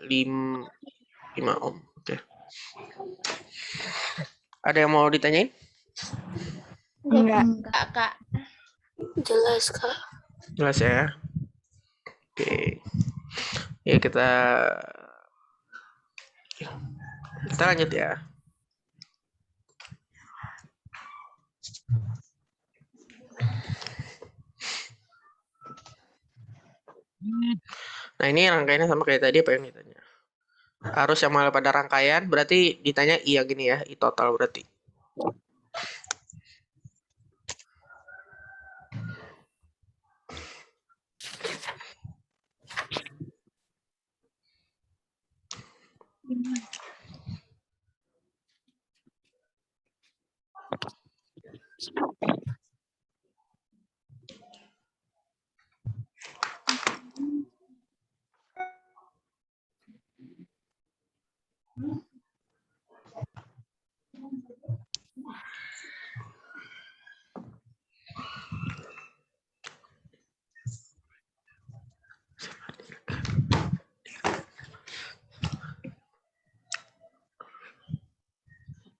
5 ohm. Oke. Ada yang mau ditanyain? Enggak. Enggak, Kak. Jelas, Kak. Jelas ya. Oke. Ya kita lanjut ya. Nah, ini rangkaiannya sama kayak tadi apa yang ditanya? Arus yang mengalir pada rangkaian berarti ditanya I yang gini ya, I total berarti.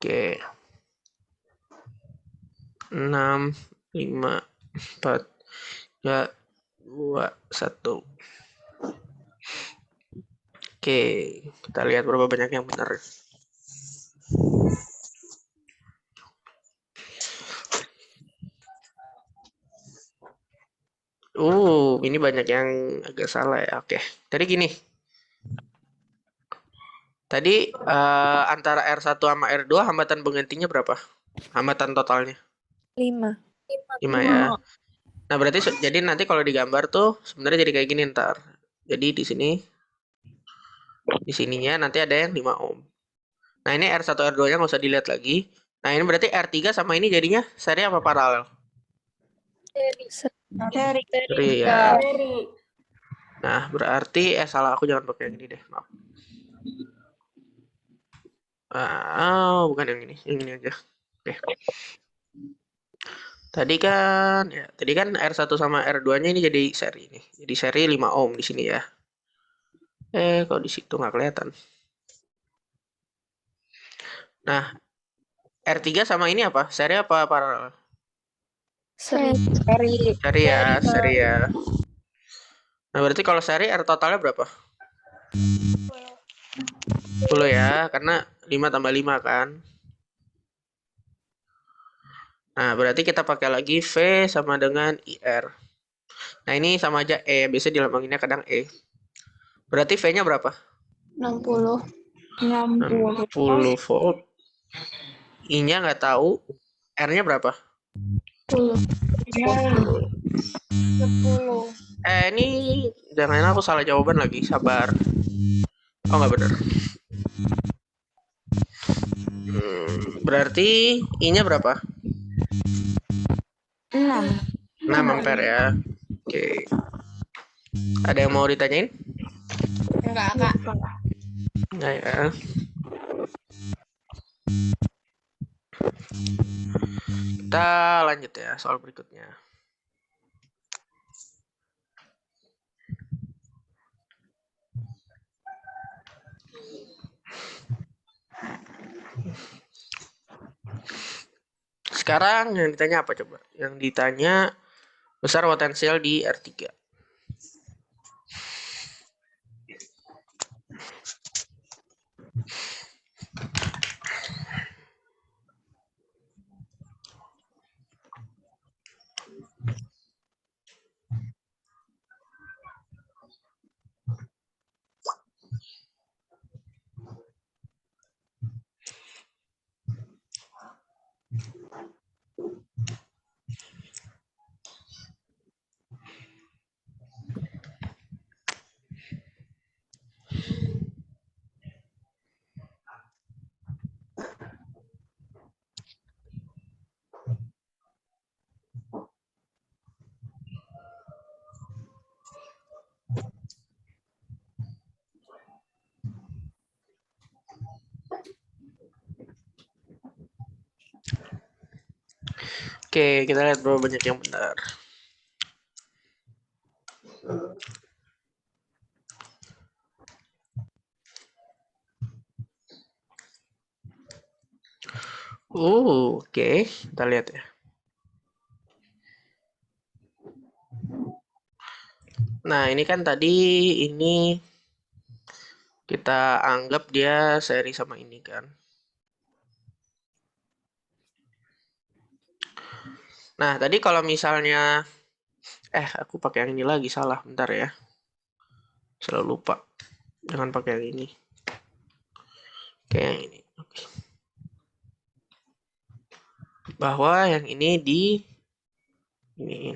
Oke. 6, 5, 4, 3, 2, 1. Oke, kita lihat berapa banyak yang benar. Ini banyak yang agak salah ya. Oke, tadi gini. Tadi antara R1 sama R2 hambatan penggantinya berapa? Hambatan totalnya 5. 5 ya. Nah, berarti jadi nanti kalau digambar tuh sebenarnya jadi kayak gini ntar. Jadi di sininya nanti ada yang 5 ohm. Nah, ini R1 R2-nya nggak usah dilihat lagi. Nah, ini berarti R3 sama ini jadinya seri apa paralel? Seri. Seri ya. Nah, berarti salah aku jangan pakai yang ini deh, maaf. Bukan yang ini aja. Oke. Tadi kan R1 sama R2-nya ini jadi seri nih. Jadi seri 5 ohm di sini ya. Kok di situ nggak kelihatan. Nah, R3 sama ini apa? Seri apa paralel? Seri. Seri ya. Nah, berarti kalau seri R totalnya berapa? 10 ya, karena 5 tambah 5 kan. Nah, berarti kita pakai lagi V sama dengan IR. Nah, ini sama aja E. Biasanya dilambanginnya kadang E. Berarti V-nya berapa? 60. 60 volt. I-nya nggak tahu. R-nya berapa? 10. 10. Ini jangan aku salah jawaban lagi. Sabar. Oh, nggak benar. Berarti I-nya berapa? 6. 6 ampere ya. Oke. Ada yang mau ditanyain? Enggak, Kak. Nah ya. Kita lanjut ya soal berikutnya. Sekarang yang ditanya apa coba? Yang ditanya besar potensial di R3. Oke, kita lihat berapa banyak yang benar. Oke, kita lihat ya. Nah, ini kan tadi ini kita anggap dia seri sama ini kan. Nah, tadi kalau misalnya aku pakai yang ini lagi salah, bentar ya. Selalu lupa. Jangan pakai yang ini. Oke, yang ini. Oke. Bahwa yang ini di ini.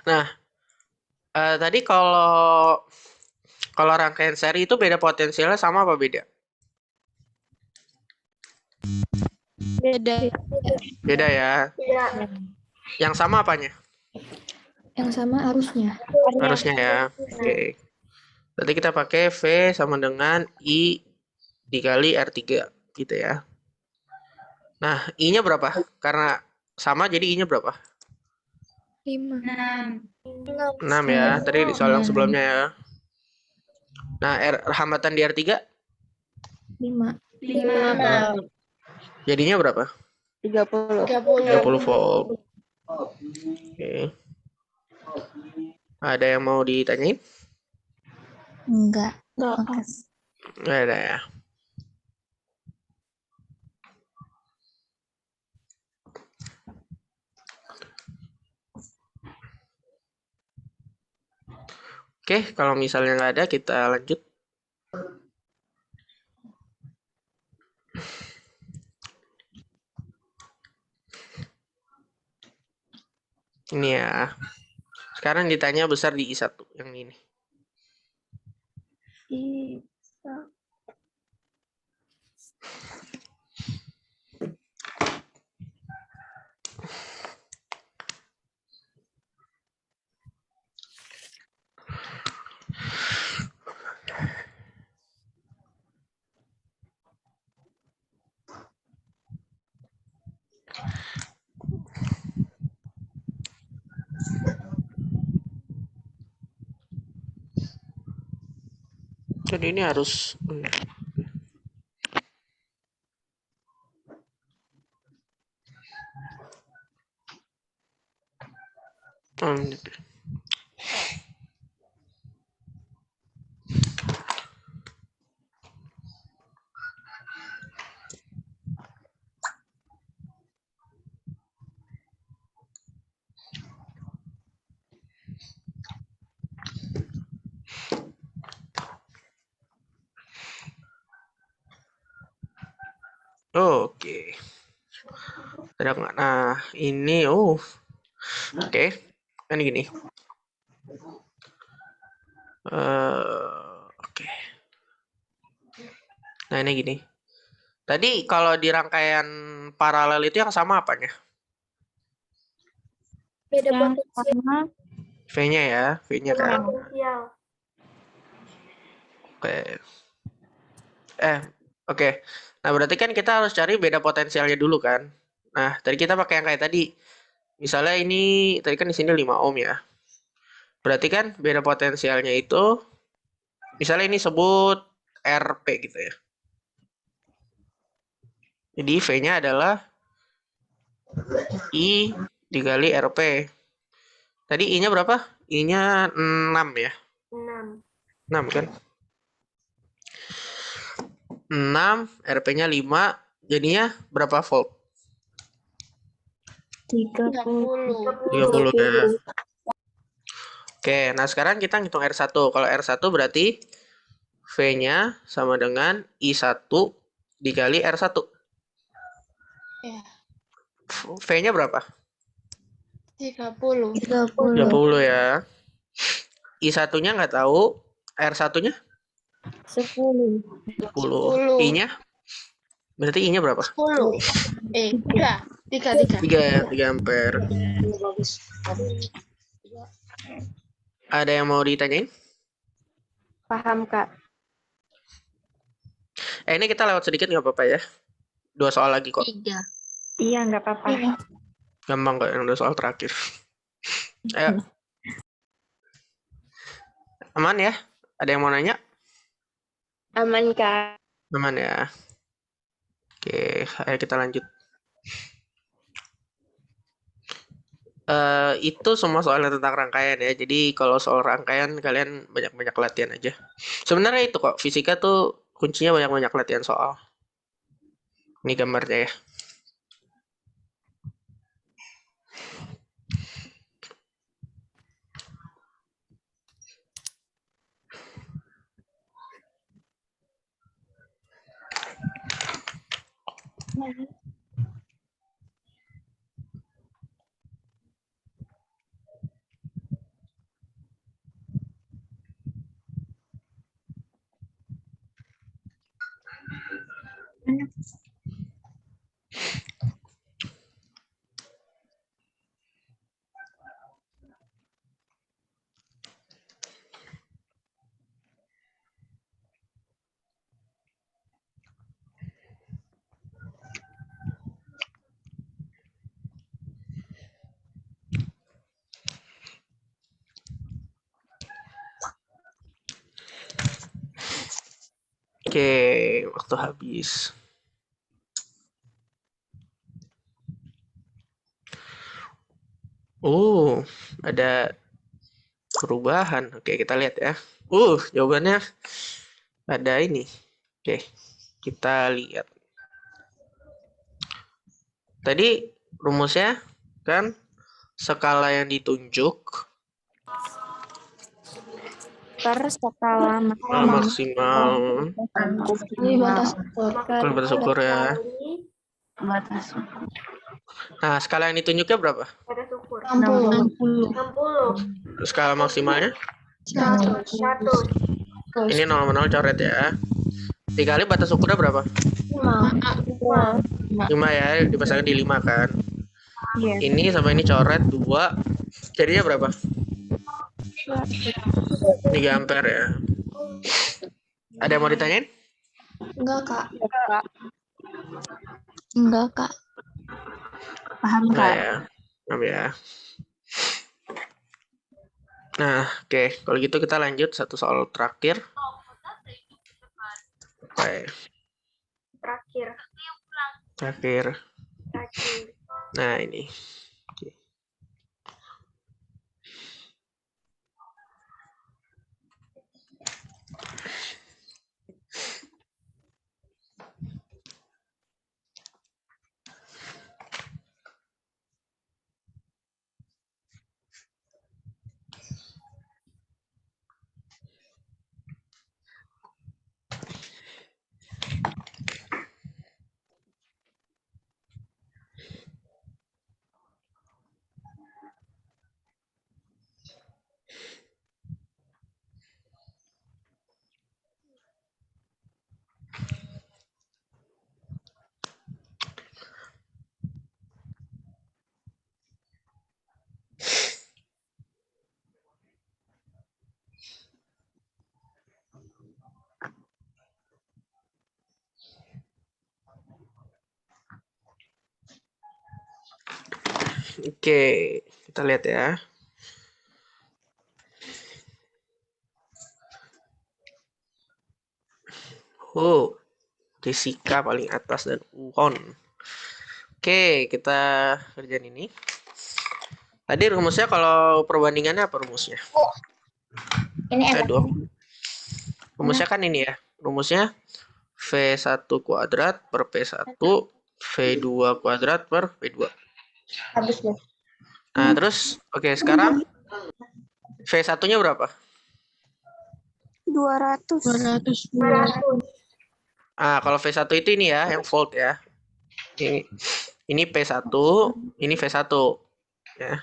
Nah, tadi kalau rangkaian seri itu beda potensialnya sama apa beda? Beda. Beda ya. Yang sama apanya? Yang sama arusnya. Harusnya ya. Oke. Berarti kita pakai V sama dengan I dikali R3 gitu ya. Nah, I-nya berapa? Karena sama jadi I-nya berapa? 5. 6 ya. Tadi di soal yang sebelumnya ya. Nah, hambatan di R3 5. 5. jadinya berapa? 30. 30 volt. Oke. Ada yang mau ditanyain? Enggak. Nggak ada ya. Oke, kalau misalnya nggak ada, kita lanjut. Ini ya. Sekarang ditanya besar di I1 yang ini. Jadi ini harus gitu. Oke. Ada nggak? Nah, ini oke. Kan gini. Oke. Nah, ini gini. Tadi kalau di rangkaian paralel itu yang sama apanya? Beda Yang potensial. sama V-nya ya, V-nya kan. Potensial. Oke. Oke. Nah, berarti kan kita harus cari beda potensialnya dulu kan. Nah, tadi kita pakai yang kayak tadi. Misalnya ini tadi kan di sini 5 ohm ya. Berarti kan beda potensialnya itu misalnya ini sebut RP gitu ya. Jadi V-nya adalah I dikali RP. Tadi I-nya berapa? I-nya 6 ya. 6 kan? 6, RP-nya 5, jadinya berapa volt? 30. 30 ya. Oke, nah sekarang kita ngitung R1. Kalau R1 berarti V-nya sama dengan I1 dikali R1. Ya. V-nya berapa? 30. 30 ya. I1-nya nggak tahu. R1-nya 10. 10. I-nya? Berarti I-nya berapa? 10. 3. 3. 3 ya, 3 ampere. Ada yang mau ditanyain? Paham, Kak. Ini kita lewat sedikit nggak apa-apa ya. 2 soal lagi kok. 3. iya nggak apa-apa. Gampang kok yang 2 soal terakhir. Ayo. Aman ya? Ada yang mau nanya? Aman, Kak. Aman ya. Oke, ayo kita lanjut. Itu semua soalnya tentang rangkaian ya. Jadi kalau soal rangkaian kalian banyak-banyak latihan aja. Sebenarnya itu kok, fisika tuh kuncinya banyak-banyak latihan soal. Ini gambarnya ya. Oke, waktu habis. Ada perubahan. Oke, kita lihat ya. Jawabannya ada ini. Oke, kita lihat. Tadi rumusnya kan skala yang ditunjuk Per skala maksimal Ini batas ukur. kalau batas ukur ya. Nah, skala yang ditunjuknya berapa? Batas ukur 60. 60, Skala maksimalnya? 100. Ini 0,0 coret ya. Dikali batas ukurnya berapa? 5 ya, dipasangin di 5 kan. Iya. Ini sama ini coret 2. Jadinya berapa? 3 ampere ya. Ada yang mau ditanyain? Enggak, Kak. Enggak, Kak. Paham Enggak Kak? ya. Paham ya. Nah, oke. Kalau gitu kita lanjut satu soal terakhir. Oke, Terakhir. terakhir. Nah, ini. Oke. Oke, kita lihat ya. Jessica paling atas dan Uon. Oke, kita kerjain ini. Tadi rumusnya kalau perbandingannya apa rumusnya? Ini enak. Aduh. Rumusnya kan ini ya. Rumusnya V1 kuadrat per P1, V2 kuadrat per V2. Habis deh. Nah, terus oke, sekarang V1-nya berapa? 200. 200. Kalau V1 itu ini ya, yang volt ya. Ini P1, ini V1 ya.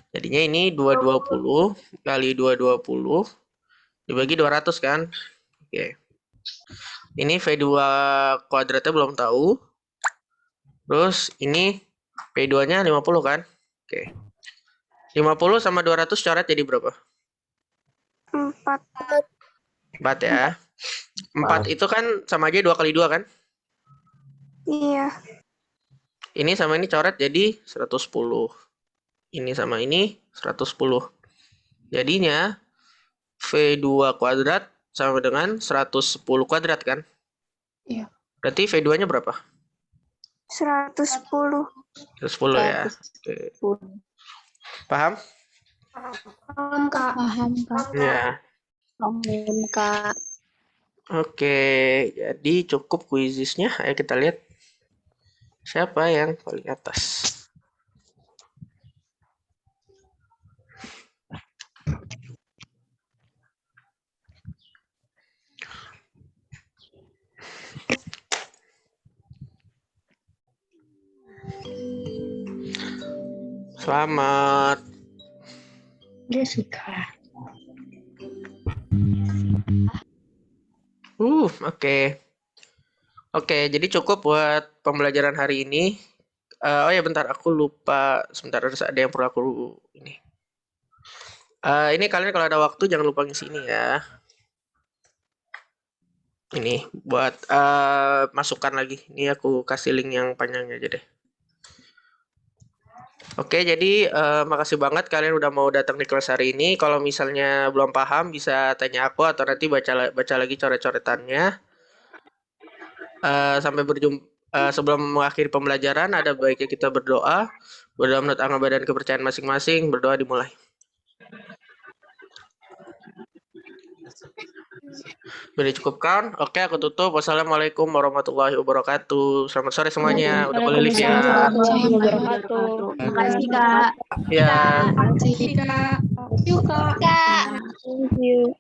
Jadinya ini 220 kali 220 dibagi 200 kan? Oke. Ini V2 kuadratnya belum tahu. Terus ini P2-nya 50 kan? Oke. 50 sama 200 coret jadi berapa? 4. 4 ya. 4 itu kan sama aja 2 kali 2 kan? Iya. Ini sama ini coret jadi 110. Ini sama ini 110. Jadinya V2 kuadrat sama dengan 110 kuadrat kan? Iya. Berarti V2-nya berapa? 110. 110 ya. Oke. Paham? Paham, Kak. Paham, Kak. Ya. Paham, Kak. Oke, jadi cukup kuisisnya. Ayo kita lihat siapa yang paling atas. Selamat. Dia suka. Oke. Oke, jadi cukup buat pembelajaran hari ini. Oh ya, bentar, aku lupa. Sebentar, ada yang perlu aku ini. Ini kalian kalau ada waktu jangan lupa ngisi ini ya. Ini buat masukan lagi. Ini aku kasih link yang panjangnya aja deh. Oke, jadi makasih banget kalian udah mau datang di kelas hari ini. Kalau misalnya belum paham bisa tanya aku atau nanti baca lagi coret-coretannya. Sampai berjumpa. Sebelum mengakhiri pembelajaran, ada baiknya kita berdoa. Berdoa menurut agama dan kepercayaan masing-masing. Berdoa dimulai. Sudah cukupkan? Oke, aku tutup. Wassalamualaikum warahmatullahi wabarakatuh. Selamat sore semuanya. Udah boleh live ya. Waalaikumsalam warahmatullahi wabarakatuh. Makasih, Kak. Ya. Makasih, Kak. Yuk, Kak. Thank you.